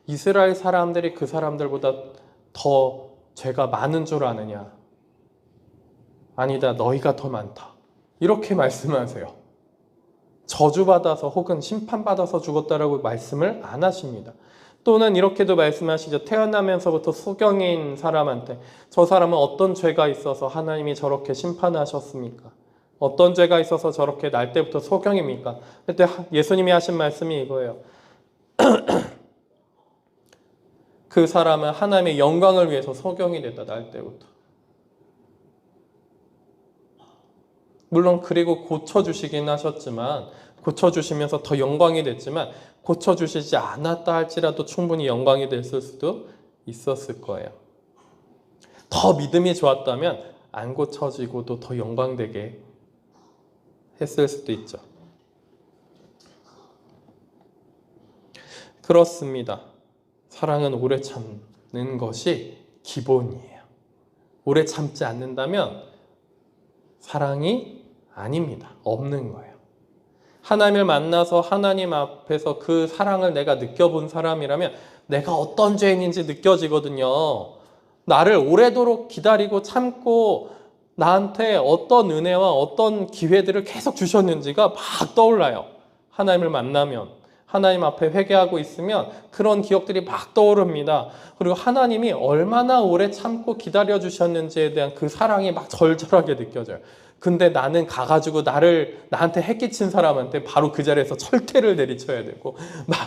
A: 이스라엘 사람들이 그 사람들보다 더 죄가 많은 줄 아느냐. 아니다, 너희가 더 많다. 이렇게 말씀하세요. 저주받아서 혹은 심판받아서 죽었다라고 말씀을 안 하십니다. 또는 이렇게도 말씀하시죠. 태어나면서부터 수경인 사람한테 저 사람은 어떤 죄가 있어서 하나님이 저렇게 심판하셨습니까? 어떤 죄가 있어서 저렇게 날 때부터 소경입니까? 그때 예수님이 하신 말씀이 이거예요. 그 사람은 하나님의 영광을 위해서 소경이 됐다, 날 때부터. 물론 그리고 고쳐주시긴 하셨지만, 고쳐주시면서 더 영광이 됐지만 고쳐주시지 않았다 할지라도 충분히 영광이 됐을 수도 있었을 거예요. 더 믿음이 좋았다면 안 고쳐지고도 더 영광되게 했을 수도 있죠. 그렇습니다. 사랑은 오래 참는 것이 기본이에요. 오래 참지 않는다면 사랑이 아닙니다. 없는 거예요. 하나님을 만나서 하나님 앞에서 그 사랑을 내가 느껴본 사람이라면 내가 어떤 죄인인지 느껴지거든요. 나를 오래도록 기다리고 참고 나한테 어떤 은혜와 어떤 기회들을 계속 주셨는지가 막 떠올라요. 하나님을 만나면, 하나님 앞에 회개하고 있으면 그런 기억들이 막 떠오릅니다. 그리고 하나님이 얼마나 오래 참고 기다려 주셨는지에 대한 그 사랑이 막 절절하게 느껴져요. 근데 나는 가가지고 나한테 해끼친 사람한테 바로 그 자리에서 철퇴를 내리쳐야 되고 막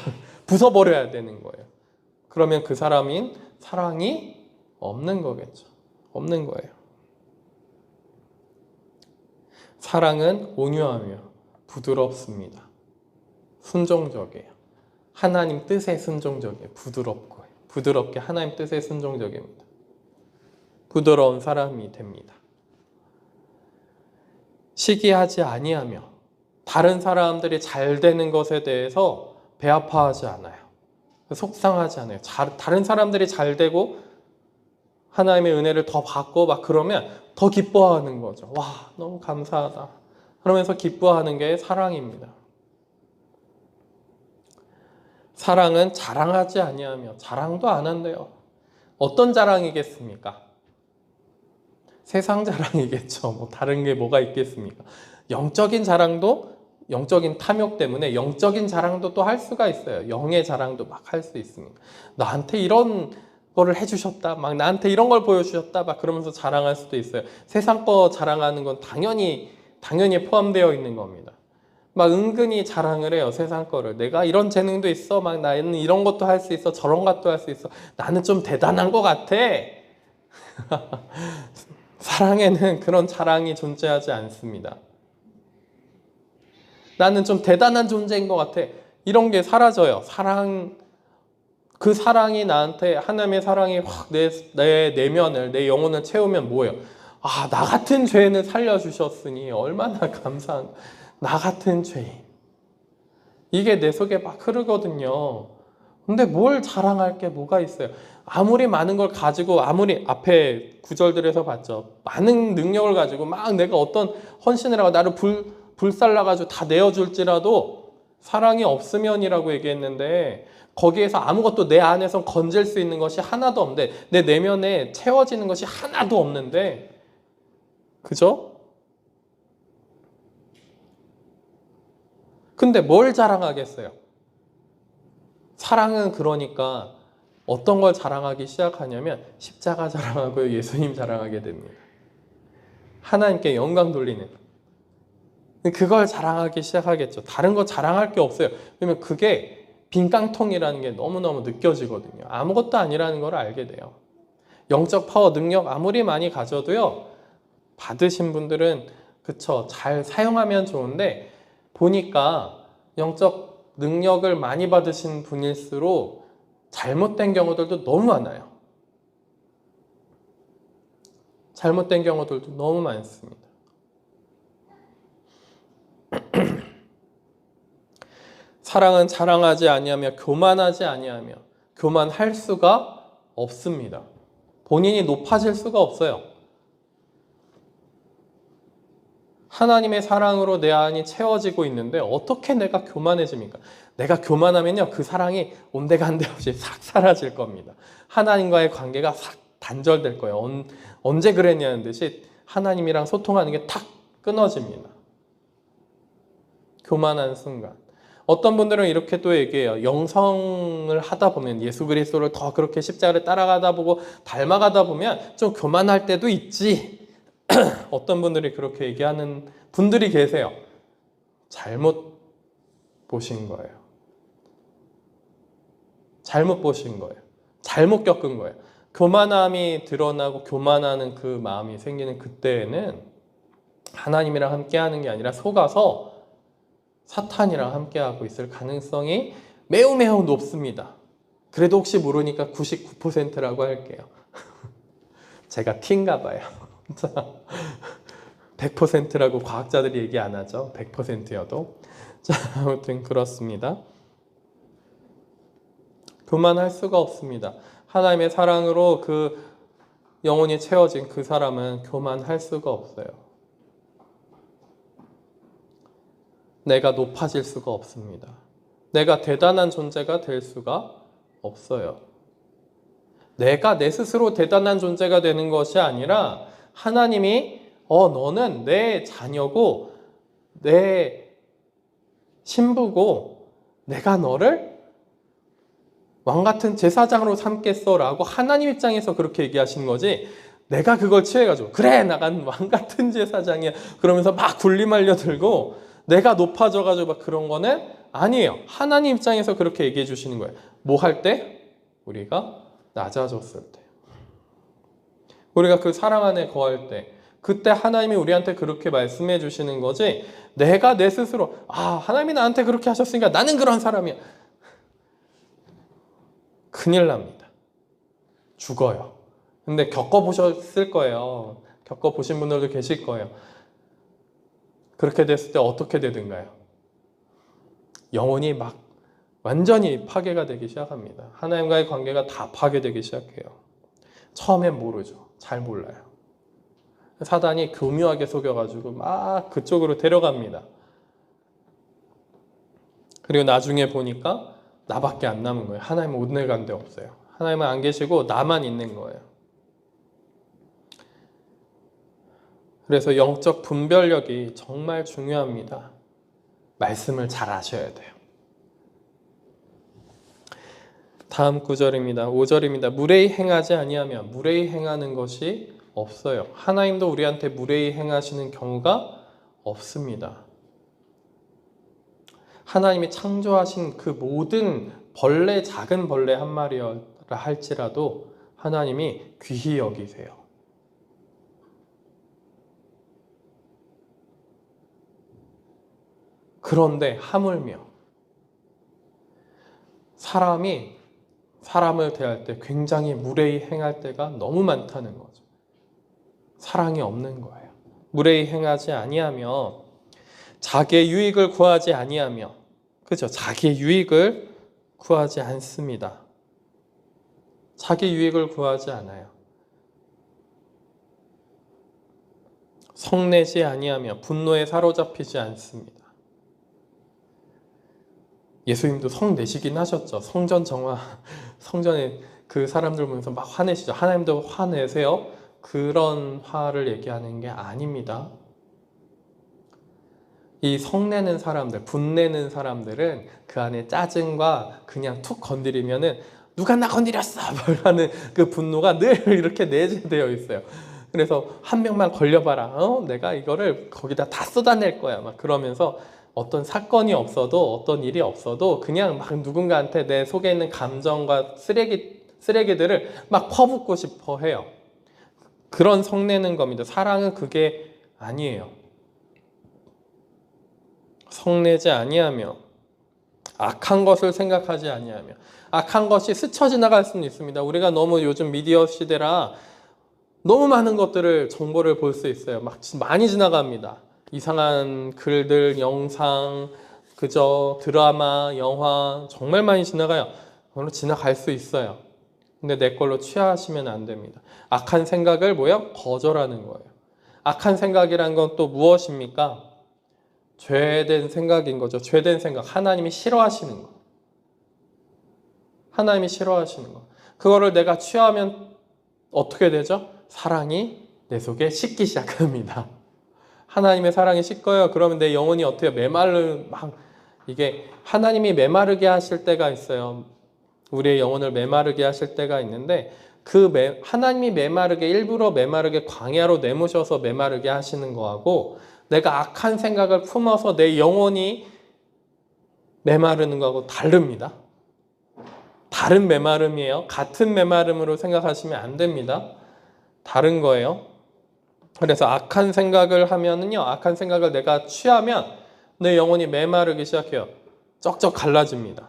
A: 부숴버려야 되는 거예요. 그러면 그 사람인 사랑이 없는 거겠죠. 없는 거예요. 사랑은 온유하며 부드럽습니다. 순종적이에요. 하나님 뜻에 순종적이에요. 부드럽게 하나님 뜻에 순종적입니다. 부드러운 사람이 됩니다. 시기하지 아니하며 다른 사람들이 잘 되는 것에 대해서 배아파하지 않아요. 속상하지 않아요. 다른 사람들이 잘 되고 하나님의 은혜를 더 받고 막 그러면 더 기뻐하는 거죠. 와, 너무 감사하다. 그러면서 기뻐하는 게 사랑입니다. 사랑은 자랑하지 아니하며 자랑도 안 한대요. 어떤 자랑이겠습니까? 세상 자랑이겠죠. 뭐 다른 게 뭐가 있겠습니까? 영적인 자랑도 영적인 탐욕 때문에 영적인 자랑도 또 할 수가 있어요. 영의 자랑도 막 할 수 있습니다. 나한테 이런 거를 해주셨다. 막 나한테 이런 걸 보여주셨다. 막 그러면서 자랑할 수도 있어요. 세상 거 자랑하는 건 당연히 포함되어 있는 겁니다. 막 은근히 자랑을 해요. 세상 거를. 내가 이런 재능도 있어. 막 나는 이런 것도 할 수 있어. 저런 것도 할 수 있어. 나는 좀 대단한 것 같아. 사랑에는 그런 자랑이 존재하지 않습니다. 나는 좀 대단한 존재인 것 같아. 이런 게 사라져요. 그 사랑이 나한테 하나님의 사랑이 확 내 내면을, 내 영혼을 채우면 뭐예요? 아, 나 같은 죄인을 살려주셨으니 얼마나 감사한, 나 같은 죄인. 이게 내 속에 막 흐르거든요. 근데 뭘 자랑할 게 뭐가 있어요? 아무리 많은 걸 가지고, 아무리 앞에 구절들에서 봤죠. 많은 능력을 가지고 막 내가 어떤 헌신을 하고 나를 불살라가지고 다 내어줄지라도 사랑이 없으면이라고 얘기했는데 거기에서 아무것도 내 안에서 건질 수 있는 것이 하나도 없는데 내 내면에 채워지는 것이 하나도 없는데 그죠? 근데 뭘 자랑하겠어요? 사랑은 그러니까 어떤 걸 자랑하기 시작하냐면 십자가 자랑하고요. 예수님 자랑하게 됩니다. 하나님께 영광 돌리는 그걸 자랑하기 시작하겠죠. 다른 거 자랑할 게 없어요. 왜냐면 그게 빈깡통이라는 게 너무너무 느껴지거든요. 아무것도 아니라는 걸 알게 돼요. 영적 파워, 능력 아무리 많이 가져도요. 받으신 분들은 그쵸, 잘 사용하면 좋은데 보니까 영적 능력을 많이 받으신 분일수록 잘못된 경우들도 너무 많아요. 잘못된 경우들도 너무 많습니다. 사랑은 자랑하지 아니하며 교만하지 아니하며 교만할 수가 없습니다. 본인이 높아질 수가 없어요. 하나님의 사랑으로 내 안이 채워지고 있는데 어떻게 내가 교만해집니까? 내가 교만하면요 그 사랑이 온데간데 없이 싹 사라질 겁니다. 하나님과의 관계가 싹 단절될 거예요. 언제 그랬냐는 듯이 하나님이랑 소통하는 게 탁 끊어집니다. 교만한 순간. 어떤 분들은 이렇게 또 얘기해요. 영성을 하다 보면 예수 그리스도를 더 그렇게 십자가를 따라가다 보고 닮아가다 보면 좀 교만할 때도 있지. 어떤 분들이 그렇게 얘기하는 분들이 계세요. 잘못 보신 거예요. 잘못 보신 거예요. 잘못 겪은 거예요. 교만함이 드러나고 교만하는 그 마음이 생기는 그때에는 하나님이랑 함께하는 게 아니라 속아서 사탄이랑 함께하고 있을 가능성이 매우 매우 높습니다. 그래도 혹시 모르니까 99%라고 할게요. 제가 T인가 봐요. 100%라고 과학자들이 얘기 안 하죠. 100%여도. 자, 아무튼 그렇습니다. 교만할 수가 없습니다. 하나님의 사랑으로 그 영혼이 채워진 그 사람은 교만할 수가 없어요. 내가 높아질 수가 없습니다. 내가 대단한 존재가 될 수가 없어요. 내가 내 스스로 대단한 존재가 되는 것이 아니라 하나님이 너는 내 자녀고 내 신부고 내가 너를 왕같은 제사장으로 삼겠어 라고 하나님 입장에서 그렇게 얘기하시는 거지, 내가 그걸 취해가지고 그래 나간 왕같은 제사장이야 그러면서 막 군림하려 들고 내가 높아져가지고 막 그런 거는 아니에요. 하나님 입장에서 그렇게 얘기해 주시는 거예요. 뭐 할 때? 우리가 낮아졌을 때, 우리가 그 사랑 안에 거할 때, 그때 하나님이 우리한테 그렇게 말씀해 주시는 거지, 내가 내 스스로 하나님이 나한테 그렇게 하셨으니까 나는 그런 사람이야. 큰일 납니다. 죽어요. 근데 겪어보셨을 거예요. 겪어보신 분들도 계실 거예요. 그렇게 됐을 때 어떻게 되든가요? 영혼이 막 완전히 파괴가 되기 시작합니다. 하나님과의 관계가 다 파괴되기 시작해요. 처음엔 모르죠. 잘 몰라요. 사단이 교묘하게 속여가지고 막 그쪽으로 데려갑니다. 그리고 나중에 보니까 나밖에 안 남은 거예요. 하나님은 오늘 간 데 없어요. 하나님은 안 계시고 나만 있는 거예요. 그래서 영적 분별력이 정말 중요합니다. 말씀을 잘 아셔야 돼요. 다음 구절입니다. 5절입니다. 무례히 행하지 아니하면 무례히 행하는 것이 없어요. 하나님도 우리한테 무례히 행하시는 경우가 없습니다. 하나님이 창조하신 그 모든 벌레, 작은 벌레 한 마리라 할지라도 하나님이 귀히 여기세요. 그런데 하물며 사람이 사람을 대할 때 굉장히 무례히 행할 때가 너무 많다는 거죠. 사랑이 없는 거예요. 무례히 행하지 아니하며 자기의 유익을 구하지 아니하며, 그죠? 자기의 유익을 구하지 않습니다. 자기 유익을 구하지 않아요. 성내지 아니하며 분노에 사로잡히지 않습니다. 예수님도 성내시긴 하셨죠. 성전 정화, 성전에 그 사람들 보면서 막 화내시죠. 하나님도 화내세요. 그런 화를 얘기하는 게 아닙니다. 이 성내는 사람들, 분내는 사람들은 그 안에 짜증과 그냥 툭 건드리면은 누가 나 건드렸어! 라는 그 분노가 늘 이렇게 내재되어 있어요. 그래서 한 명만 걸려봐라. 내가 이거를 거기다 다 쏟아낼 거야. 막 그러면서 어떤 사건이 없어도 어떤 일이 없어도 그냥 막 누군가한테 내 속에 있는 감정과 쓰레기들을 막 퍼붓고 싶어 해요. 그런 성내는 겁니다. 사랑은 그게 아니에요. 성내지 아니하며 악한 것을 생각하지 아니하며, 악한 것이 스쳐 지나갈 수는 있습니다. 우리가 너무 요즘 미디어 시대라 너무 많은 것들을 정보를 볼 수 있어요. 막 많이 지나갑니다. 이상한 글들, 영상, 그저 드라마, 영화 정말 많이 지나가요. 그걸로 지나갈 수 있어요. 근데 내 걸로 취하시면 안 됩니다. 악한 생각을 뭐야? 거절하는 거예요. 악한 생각이란 건 또 무엇입니까? 죄된 생각인 거죠. 죄된 생각. 하나님이 싫어하시는 거. 하나님이 싫어하시는 거. 그거를 내가 취하면 어떻게 되죠? 사랑이 내 속에 식기 시작합니다. 하나님의 사랑이 식어요. 그러면 내 영혼이 어떻게 이게 하나님이 메마르게 하실 때가 있어요. 우리의 영혼을 메마르게 하실 때가 있는데 하나님이 일부러 메마르게 광야로 내모셔서 메마르게 하시는 거하고 내가 악한 생각을 품어서 내 영혼이 메마르는 거하고 다릅니다. 다른 메마름이에요. 같은 메마름으로 생각하시면 안 됩니다. 다른 거예요. 그래서 악한 생각을 하면은요, 악한 생각을 내가 취하면 내 영혼이 메마르기 시작해요. 쩍쩍 갈라집니다.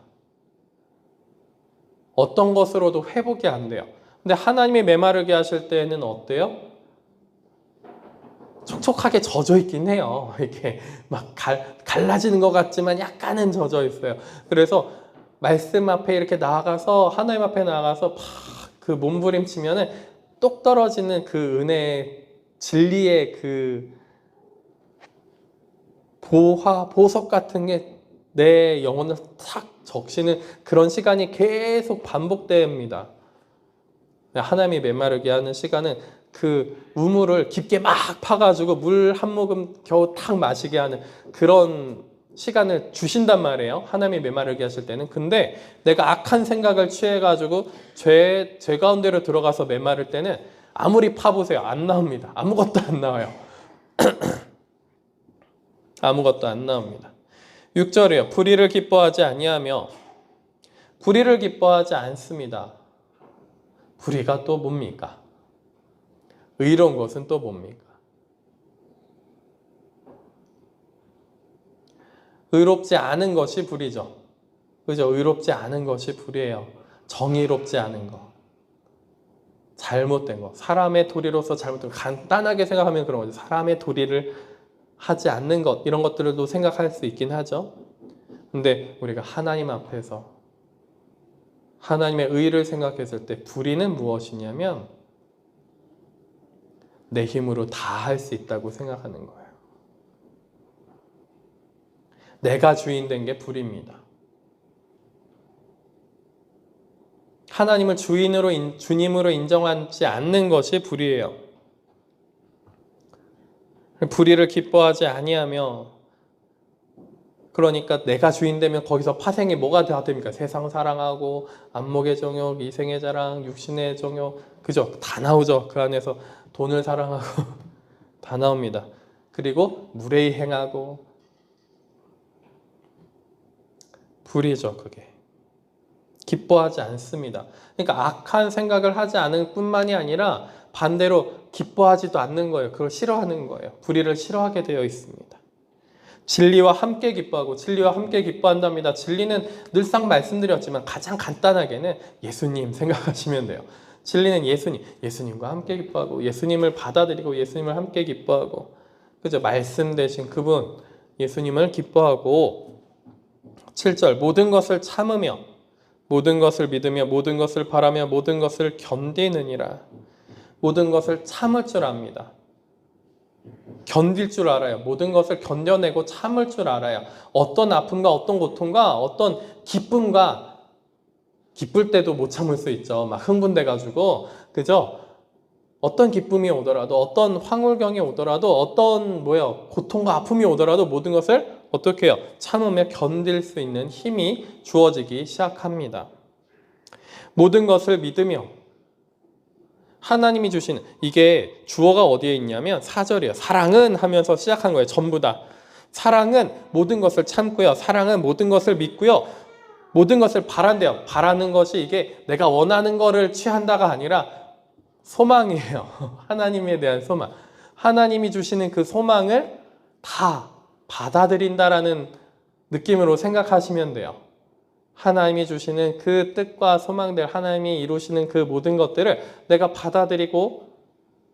A: 어떤 것으로도 회복이 안 돼요. 근데 하나님이 메마르게 하실 때는 어때요? 촉촉하게 젖어 있긴 해요. 이렇게 막 갈라지는 것 같지만 약간은 젖어 있어요. 그래서 말씀 앞에 이렇게 나아가서 하나님 앞에 나아가서 그 몸부림치면은 똑 떨어지는 그 은혜, 진리의 그 보석 같은 게 내 영혼을 탁 적시는 그런 시간이 계속 반복됩니다. 하나님이 메마르게 하는 시간은 그 우물을 깊게 막 파가지고 물 한 모금 겨우 탁 마시게 하는 그런 시간을 주신단 말이에요. 하나님이 메마르게 하실 때는. 근데 내가 악한 생각을 취해가지고 죄 가운데로 들어가서 메마를 때는 아무리 파보세요. 안 나옵니다. 아무것도 안 나와요. 아무것도 안 나옵니다. 6절이요. 불의를 기뻐하지 아니하며 불의를 기뻐하지 않습니다. 불의가 또 뭡니까? 의로운 것은 또 뭡니까? 의롭지 않은 것이 불의죠. 그죠? 의롭지 않은 것이 불의예요. 정의롭지 않은 것. 잘못된 것. 사람의 도리로서 잘못된 것. 간단하게 생각하면 그런 거죠. 사람의 도리를 하지 않는 것. 이런 것들도 생각할 수 있긴 하죠. 근데 우리가 하나님 앞에서 하나님의 의를 생각했을 때 불의는 무엇이냐면 내 힘으로 다 할 수 있다고 생각하는 거예요. 내가 주인 된 게 불의입니다. 하나님을 주님으로 인정하지 않는 것이 불의예요. 불의를 기뻐하지 아니하며 그러니까 내가 주인 되면 거기서 파생이 뭐가 다 됩니까? 세상 사랑하고 안목의 정욕, 이생의 자랑, 육신의 정욕 그죠? 다 나오죠. 그 안에서 돈을 사랑하고 다 나옵니다. 그리고 무례히 행하고 불의죠. 그게 기뻐하지 않습니다. 그러니까 악한 생각을 하지 않을 뿐만이 아니라 반대로 기뻐하지도 않는 거예요. 그걸 싫어하는 거예요. 불의를 싫어하게 되어 있습니다. 진리와 함께 기뻐하고 진리와 함께 기뻐한답니다. 진리는 늘상 말씀드렸지만 가장 간단하게는 예수님 생각하시면 돼요. 진리는 예수님과 함께 기뻐하고 예수님을 받아들이고 예수님을 함께 기뻐하고 그죠? 말씀 되신 그분 예수님을 기뻐하고 7절 모든 것을 참으며 모든 것을 믿으며 모든 것을 바라며 모든 것을 견디느니라. 모든 것을 참을 줄 압니다. 견딜 줄 알아요. 모든 것을 견뎌내고 참을 줄 알아요. 어떤 아픔과 어떤 고통과 어떤 기쁨과 기쁠 때도 못 참을 수 있죠. 막 흥분돼가지고 그죠? 어떤 기쁨이 오더라도 어떤 황홀경이 오더라도 어떤 고통과 아픔이 오더라도 모든 것을 어떻게 해요? 참으며 견딜 수 있는 힘이 주어지기 시작합니다. 모든 것을 믿으며 하나님이 주시는 이게 주어가 어디에 있냐면 4절이에요. 사랑은 하면서 시작한 거예요. 전부 다. 사랑은 모든 것을 참고요. 사랑은 모든 것을 믿고요. 모든 것을 바란대요. 바라는 것이 이게 내가 원하는 거를 취한다가 아니라 소망이에요. 하나님에 대한 소망. 하나님이 주시는 그 소망을 다 받아들인다라는 느낌으로 생각하시면 돼요. 하나님이 주시는 그 뜻과 소망들, 하나님이 이루시는 그 모든 것들을 내가 받아들이고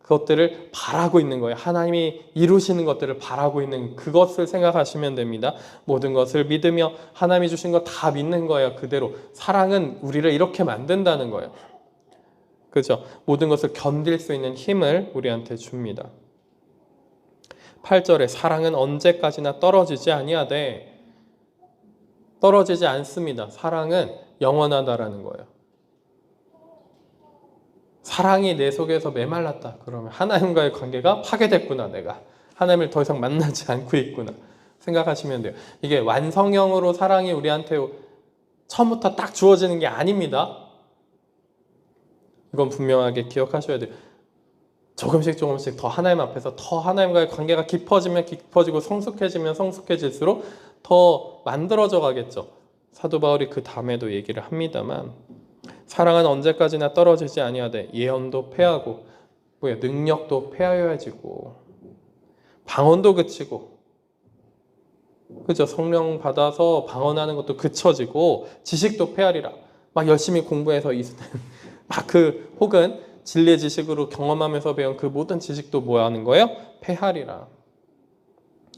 A: 그것들을 바라고 있는 거예요. 하나님이 이루시는 것들을 바라고 있는 그것을 생각하시면 됩니다. 모든 것을 믿으며 하나님이 주신 거 다 믿는 거예요. 그대로. 사랑은 우리를 이렇게 만든다는 거예요. 그죠? 모든 것을 견딜 수 있는 힘을 우리한테 줍니다. 8절에 사랑은 언제까지나 떨어지지 아니하되 떨어지지 않습니다. 사랑은 영원하다라는 거예요. 사랑이 내 속에서 메말랐다. 그러면 하나님과의 관계가 파괴됐구나. 내가 하나님을 더 이상 만나지 않고 있구나 생각하시면 돼요. 이게 완성형으로 사랑이 우리한테 처음부터 딱 주어지는 게 아닙니다. 이건 분명하게 기억하셔야 돼요. 조금씩 조금씩 더 하나님 앞에서 더 하나님과의 관계가 깊어지면 깊어지고 성숙해지면 성숙해질수록 더 만들어져 가겠죠. 사도 바울이 그 다음에도 얘기를 합니다만, 사랑은 언제까지나 떨어지지 아니하되 예언도 패하고 능력도 패하여지고 방언도 그치고, 그죠? 성령 받아서 방언하는 것도 그쳐지고 지식도 패하리라. 막 열심히 공부해서 막 혹은 진리의 지식으로 경험하면서 배운 그 모든 지식도 뭐 하는 거예요? 패하리라.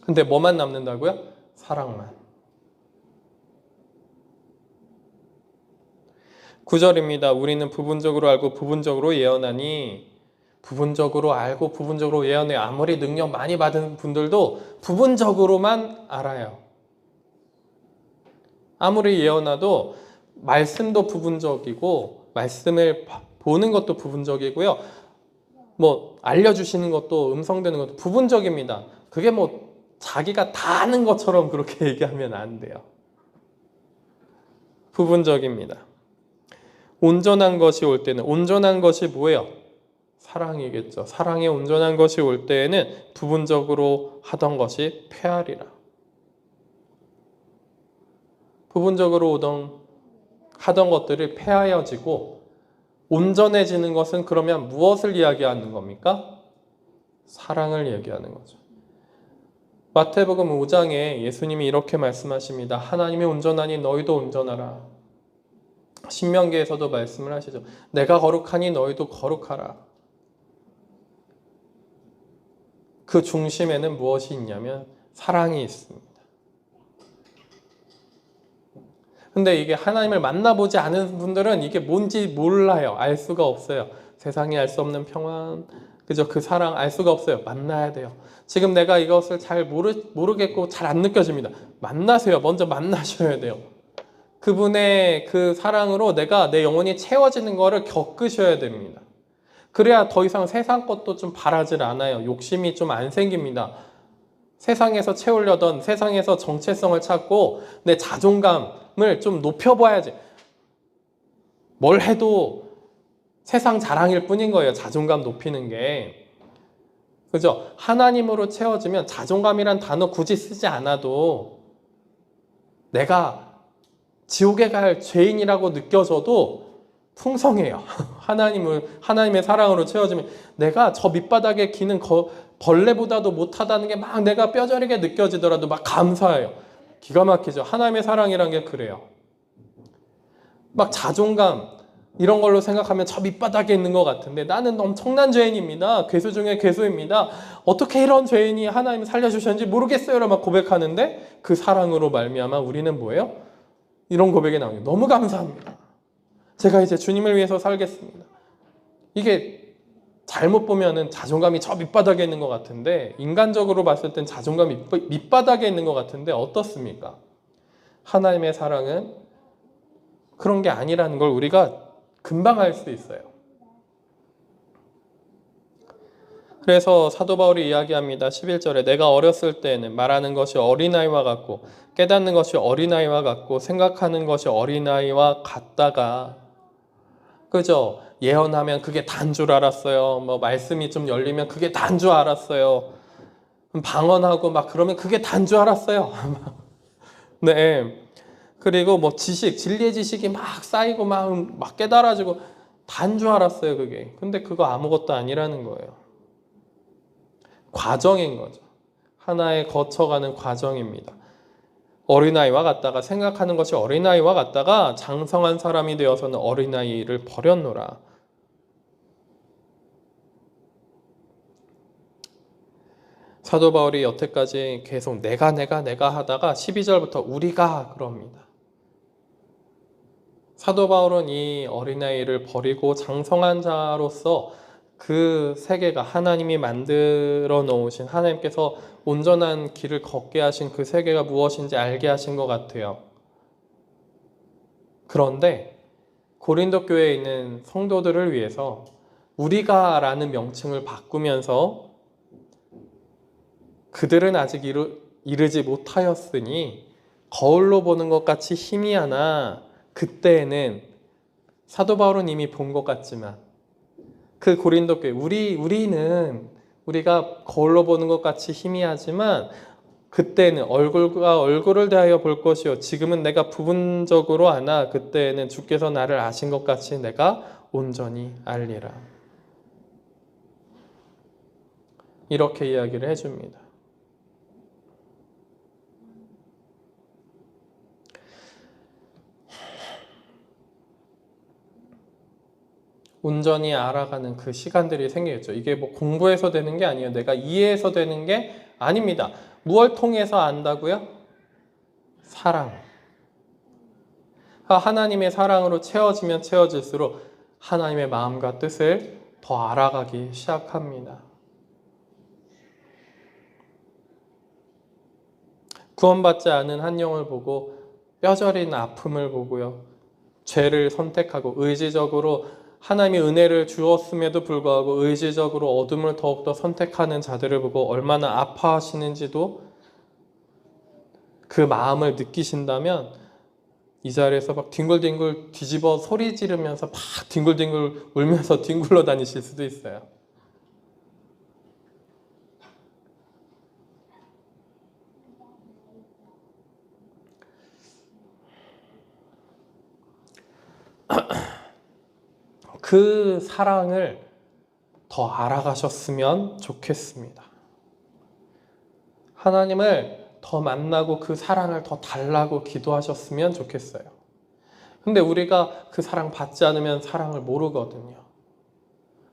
A: 근데 뭐만 남는다고요? 사랑만. 9절입니다. 우리는 부분적으로 알고 부분적으로 예언하니, 부분적으로 알고 부분적으로 예언해. 아무리 능력 많이 받은 분들도 부분적으로만 알아요. 아무리 예언해도 말씀도 부분적이고 말씀을 보는 것도 부분적이고요. 뭐 알려주시는 것도 음성되는 것도 부분적입니다. 그게 뭐 자기가 다 아는 것처럼 그렇게 얘기하면 안 돼요. 부분적입니다. 온전한 것이 올 때는, 온전한 것이 뭐예요? 사랑이겠죠. 사랑에 온전한 것이 올 때에는 부분적으로 하던 것이 패하리라. 부분적으로 하던 것들이 패하여지고 온전해지는 것은 그러면 무엇을 이야기하는 겁니까? 사랑을 얘기하는 거죠. 마태복음 5장에 예수님이 이렇게 말씀하십니다. 하나님이 온전하니 너희도 온전하라. 신명기에서도 말씀을 하시죠. 내가 거룩하니 너희도 거룩하라. 그 중심에는 무엇이 있냐면 사랑이 있습니다. 근데 이게 하나님을 만나보지 않은 분들은 이게 뭔지 몰라요. 알 수가 없어요. 세상이 알 수 없는 평안, 그죠? 그 사랑 알 수가 없어요. 만나야 돼요. 지금 내가 이것을 잘 모르겠고 잘 안 느껴집니다. 만나세요. 먼저 만나셔야 돼요. 그분의 그 사랑으로 내 영혼이 채워지는 거를 겪으셔야 됩니다. 그래야 더 이상 세상 것도 좀 바라질 않아요. 욕심이 좀 안 생깁니다. 세상에서 채우려던, 세상에서 정체성을 찾고 내 자존감을 좀 높여봐야지. 뭘 해도 세상 자랑일 뿐인 거예요. 자존감 높이는 게. 그죠? 하나님으로 채워지면 자존감이란 단어 굳이 쓰지 않아도 내가 지옥에 갈 죄인이라고 느껴져도 풍성해요. 하나님의 사랑으로 채워지면 내가 저 밑바닥에 기는 벌레보다도 못하다는 게 막 내가 뼈저리게 느껴지더라도 막 감사해요. 기가 막히죠. 하나님의 사랑이란 게 그래요. 막 자존감 이런 걸로 생각하면 저 밑바닥에 있는 것 같은데 나는 엄청난 죄인입니다. 괴수 중에 괴수입니다. 어떻게 이런 죄인이 하나님 살려주셨는지 모르겠어요. 막 고백하는데 그 사랑으로 말미암아 우리는 뭐예요? 이런 고백이 나오요. 너무 감사합니다. 제가 이제 주님을 위해서 살겠습니다. 이게 잘못 보면은 자존감이 저 밑바닥에 있는 것 같은데, 인간적으로 봤을 땐 자존감이 밑바닥에 있는 것 같은데 어떻습니까? 하나님의 사랑은 그런 게 아니라는 걸 우리가 금방 알 수 있어요. 그래서 사도 바울이 이야기합니다. 11절에 내가 어렸을 때는 말하는 것이 어린아이와 같고 깨닫는 것이 어린아이와 같고 생각하는 것이 어린아이와 같다가, 그죠? 예언하면 그게 다인 줄 알았어요. 뭐 말씀이 좀 열리면 그게 다인 줄 알았어요. 방언하고 막 그러면 그게 다인 줄 알았어요. 네. 그리고 뭐 진리의 지식이 막 쌓이고 막 깨달아지고 다인 줄 알았어요, 그게. 근데 그거 아무것도 아니라는 거예요. 과정인 거죠. 하나의 거쳐가는 과정입니다. 어린아이와 같다가, 생각하는 것이 어린아이와 같다가 장성한 사람이 되어서는 어린아이를 버렸노라. 사도 바울이 여태까지 계속 내가 하다가 12절부터 우리가 그럽니다. 사도 바울은 이 어린아이를 버리고 장성한 자로서 그 세계가 하나님이 만들어 놓으신, 하나님께서 온전한 길을 걷게 하신 그 세계가 무엇인지 알게 하신 것 같아요. 그런데 고린도 교회에 있는 성도들을 위해서 우리가 라는 명칭을 바꾸면서 그들은 아직 이르지 못하였으니 거울로 보는 것 같이 희미하나 그때에는 사도 바울은 이미 본 것 같지만 그 고린도 교회 우리가 거울로 보는 것 같이 희미하지만 그때는 얼굴과 얼굴을 대하여 볼 것이요 지금은 내가 부분적으로 아나 그때에는 주께서 나를 아신 것 같이 내가 온전히 알리라. 이렇게 이야기를 해줍니다. 온전히 알아가는 그 시간들이 생기겠죠. 이게 뭐 공부해서 되는 게 아니에요. 내가 이해해서 되는 게 아닙니다. 무엇을 통해서 안다고요? 사랑. 하나님의 사랑으로 채워지면 채워질수록 하나님의 마음과 뜻을 더 알아가기 시작합니다. 구원받지 않은 한 영을 보고 뼈저린 아픔을 보고요. 죄를 선택하고 의지적으로 하나님의 은혜를 주었음에도 불구하고 의지적으로 어둠을 더욱더 선택하는 자들을 보고 얼마나 아파하시는지도 그 마음을 느끼신다면 이 자리에서 막 뒹굴뒹굴 뒤집어 소리 지르면서 막 뒹굴뒹굴 울면서 뒹굴러 다니실 수도 있어요. 그 사랑을 더 알아가셨으면 좋겠습니다. 하나님을 더 만나고 그 사랑을 더 달라고 기도하셨으면 좋겠어요. 근데 우리가 그 사랑 받지 않으면 사랑을 모르거든요.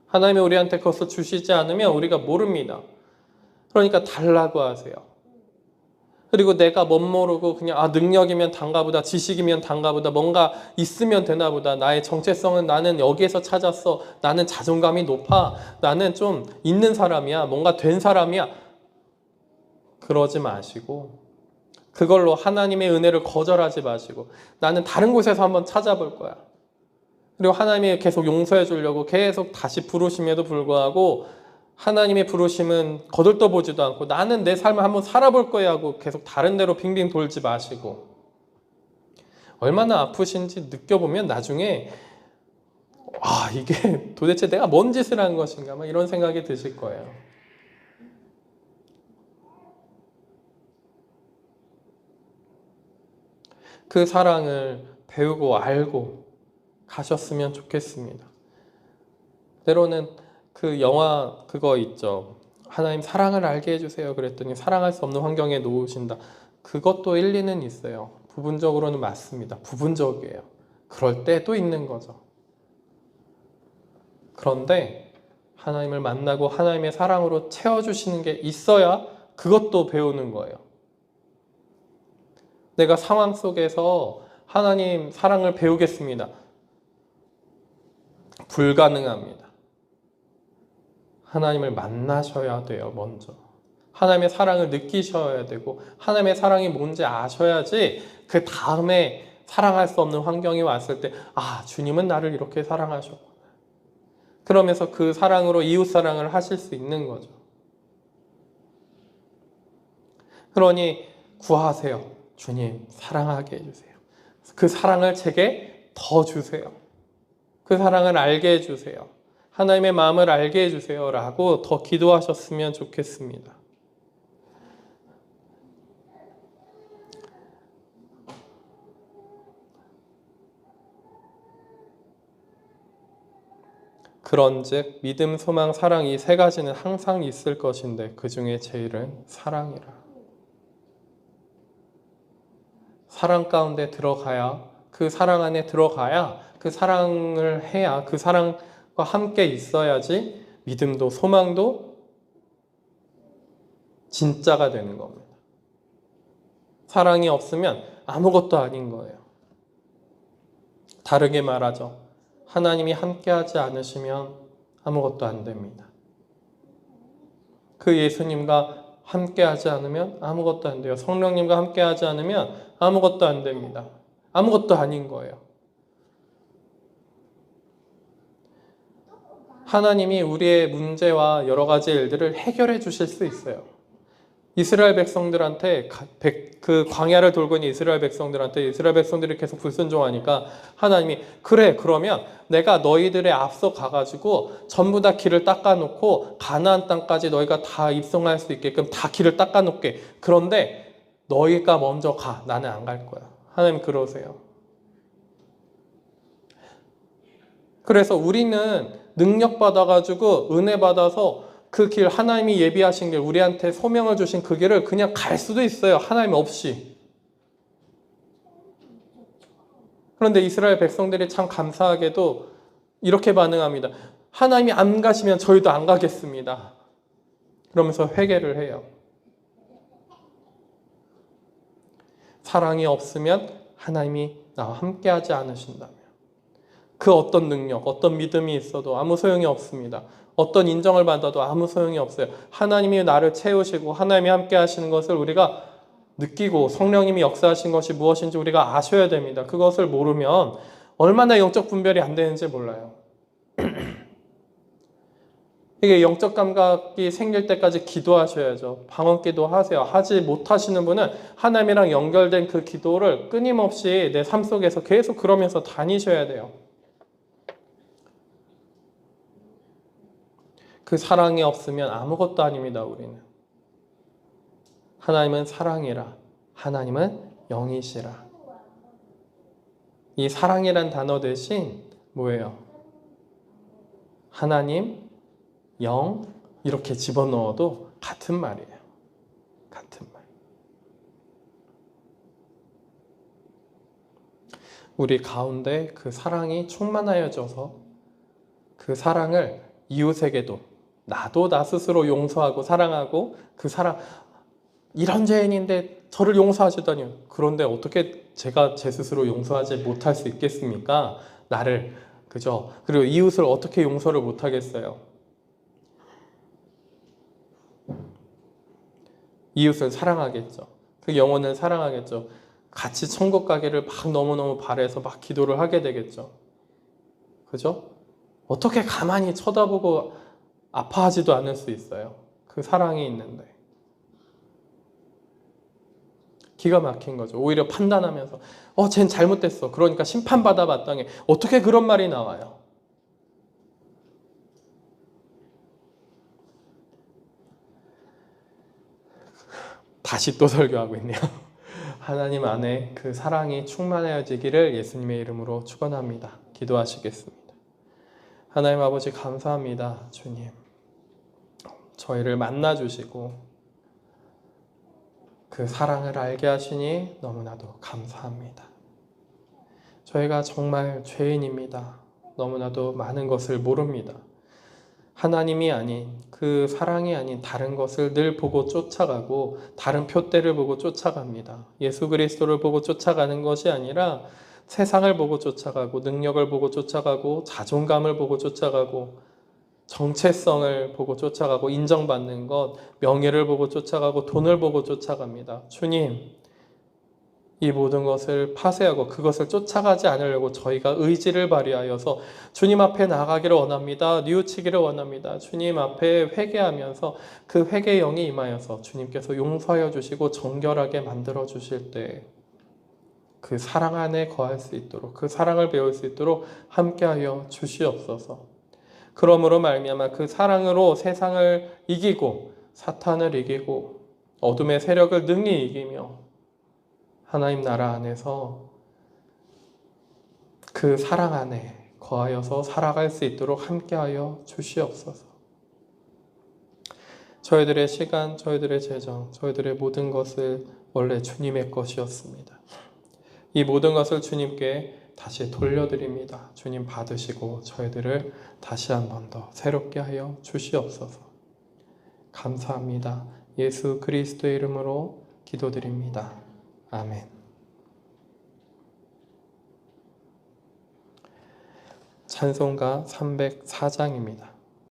A: 하나님이 우리한테 그것을 주시지 않으면 우리가 모릅니다. 그러니까 달라고 하세요. 그리고 내가 못 모르고 그냥 능력이면 단가보다 지식이면 단가보다 뭔가 있으면 되나보다 나의 정체성은 나는 여기에서 찾았어. 나는 자존감이 높아. 나는 좀 있는 사람이야. 뭔가 된 사람이야. 그러지 마시고 그걸로 하나님의 은혜를 거절하지 마시고 나는 다른 곳에서 한번 찾아볼 거야. 그리고 하나님이 계속 용서해 주려고 계속 다시 부르심에도 불구하고 하나님의 부르심은 거들떠보지도 않고 나는 내 삶을 한번 살아볼 거야 하고 계속 다른 데로 빙빙 돌지 마시고 얼마나 아프신지 느껴보면 나중에 이게 도대체 내가 뭔 짓을 한 것인가 막 이런 생각이 드실 거예요. 그 사랑을 배우고 알고 가셨으면 좋겠습니다. 때로는 그 영화 그거 있죠. 하나님 사랑을 알게 해주세요. 그랬더니 사랑할 수 없는 환경에 놓으신다. 그것도 일리는 있어요. 부분적으로는 맞습니다. 부분적이에요. 그럴 때도 있는 거죠. 그런데 하나님을 만나고 하나님의 사랑으로 채워주시는 게 있어야 그것도 배우는 거예요. 내가 상황 속에서 하나님 사랑을 배우겠습니다. 불가능합니다. 하나님을 만나셔야 돼요, 먼저. 하나님의 사랑을 느끼셔야 되고 하나님의 사랑이 뭔지 아셔야지 그 다음에 사랑할 수 없는 환경이 왔을 때 주님은 나를 이렇게 사랑하셨구나. 그러면서 그 사랑으로 이웃 사랑을 하실 수 있는 거죠. 그러니 구하세요. 주님 사랑하게 해주세요. 그 사랑을 제게 더 주세요. 그 사랑을 알게 해주세요. 하나님의 마음을 알게 해주세요 라고 더 기도하셨으면 좋겠습니다. 그런즉 믿음, 소망, 사랑 이 세 가지는 항상 있을 것인데 그 중에 제일은 사랑이라. 사랑 가운데 들어가야 그 사랑 안에 들어가야 그 사랑을 해야 그 사랑과 함께 있어야지 믿음도 소망도 진짜가 되는 겁니다. 사랑이 없으면 아무것도 아닌 거예요. 다르게 말하죠. 하나님이 함께하지 않으시면 아무것도 안 됩니다. 그 예수님과 함께하지 않으면 아무것도 안 돼요. 성령님과 함께하지 않으면 아무것도 안 됩니다. 아무것도 아닌 거예요. 하나님이 우리의 문제와 여러 가지 일들을 해결해 주실 수 있어요. 이스라엘 백성들한테 그 광야를 돌고 있는 이스라엘 백성들이 계속 불순종하니까 하나님이 그래 그러면 내가 너희들의 앞서 가가지고 전부 다 길을 닦아놓고 가나안 땅까지 너희가 다 입성할 수 있게끔 다 길을 닦아놓게. 그런데 너희가 먼저 가. 나는 안 갈 거야. 하나님 그러세요. 그래서 우리는 능력 받아가지고 은혜 받아서 그 길, 하나님이 예비하신 길, 우리한테 소명을 주신 그 길을 그냥 갈 수도 있어요. 하나님 없이. 그런데 이스라엘 백성들이 참 감사하게도 이렇게 반응합니다. 하나님이 안 가시면 저희도 안 가겠습니다. 그러면서 회개를 해요. 사랑이 없으면 하나님이 나와 함께하지 않으신다면 그 어떤 능력, 어떤 믿음이 있어도 아무 소용이 없습니다. 어떤 인정을 받아도 아무 소용이 없어요. 하나님이 나를 채우시고 하나님이 함께 하시는 것을 우리가 느끼고 성령님이 역사하신 것이 무엇인지 우리가 아셔야 됩니다. 그것을 모르면 얼마나 영적 분별이 안 되는지 몰라요. 이게 영적 감각이 생길 때까지 기도하셔야죠. 방언기도 하세요. 하지 못하시는 분은 하나님이랑 연결된 그 기도를 끊임없이 내 삶 속에서 계속 그러면서 다니셔야 돼요. 그 사랑이 없으면 아무것도 아닙니다. 우리는. 하나님은 사랑이라. 하나님은 영이시라. 이 사랑이란 단어 대신 뭐예요? 하나님, 영 이렇게 집어넣어도 같은 말이에요. 같은 말. 우리 가운데 그 사랑이 충만하여져서 그 사랑을 이웃에게도 나도 나 스스로 용서하고 사랑하고 그 사랑 이런 죄인인데 저를 용서하시다니 그런데 어떻게 제가 제 스스로 용서하지 못할 수 있겠습니까? 나를 그죠? 그리고 이웃을 어떻게 용서를 못하겠어요? 이웃을 사랑하겠죠. 그 영혼을 사랑하겠죠. 같이 천국 가기를 막 너무너무 바라서 막 기도를 하게 되겠죠. 그죠? 어떻게 가만히 쳐다보고 아파하지도 않을 수 있어요. 그 사랑이 있는데. 기가 막힌 거죠. 오히려 판단하면서 쟨 잘못됐어. 그러니까 심판받아 마땅해. 어떻게 그런 말이 나와요? 다시 또 설교하고 있네요. 하나님 안에 그 사랑이 충만해지기를 예수님의 이름으로 축원합니다. 기도하시겠습니다. 하나님 아버지 감사합니다. 주님. 저희를 만나주시고 그 사랑을 알게 하시니 너무나도 감사합니다. 저희가 정말 죄인입니다. 너무나도 많은 것을 모릅니다. 하나님이 아닌 그 사랑이 아닌 다른 것을 늘 보고 쫓아가고 다른 표대를 보고 쫓아갑니다. 예수 그리스도를 보고 쫓아가는 것이 아니라 세상을 보고 쫓아가고 능력을 보고 쫓아가고 자존감을 보고 쫓아가고 정체성을 보고 쫓아가고 인정받는 것, 명예를 보고 쫓아가고 돈을 보고 쫓아갑니다. 주님, 이 모든 것을 파쇄하고 그것을 쫓아가지 않으려고 저희가 의지를 발휘하여서 주님 앞에 나가기를 원합니다. 뉘우치기를 원합니다. 주님 앞에 회개하면서 그 회개의 영이 임하여서 주님께서 용서하여 주시고 정결하게 만들어 주실 때 그 사랑 안에 거할 수 있도록 그 사랑을 배울 수 있도록 함께하여 주시옵소서. 그러므로 말미암아 그 사랑으로 세상을 이기고 사탄을 이기고 어둠의 세력을 능히 이기며 하나님 나라 안에서 그 사랑 안에 거하여서 살아갈 수 있도록 함께하여 주시옵소서. 저희들의 시간, 저희들의 재정, 저희들의 모든 것을 원래 주님의 것이었습니다. 이 모든 것을 주님께 다시 돌려드립니다. 주님 받으시고 저희들을 다시 한 번 더 새롭게 하여 주시옵소서. 감사합니다. 예수 그리스도의 이름으로 기도드립니다. 아멘. 찬송가 304장입니다.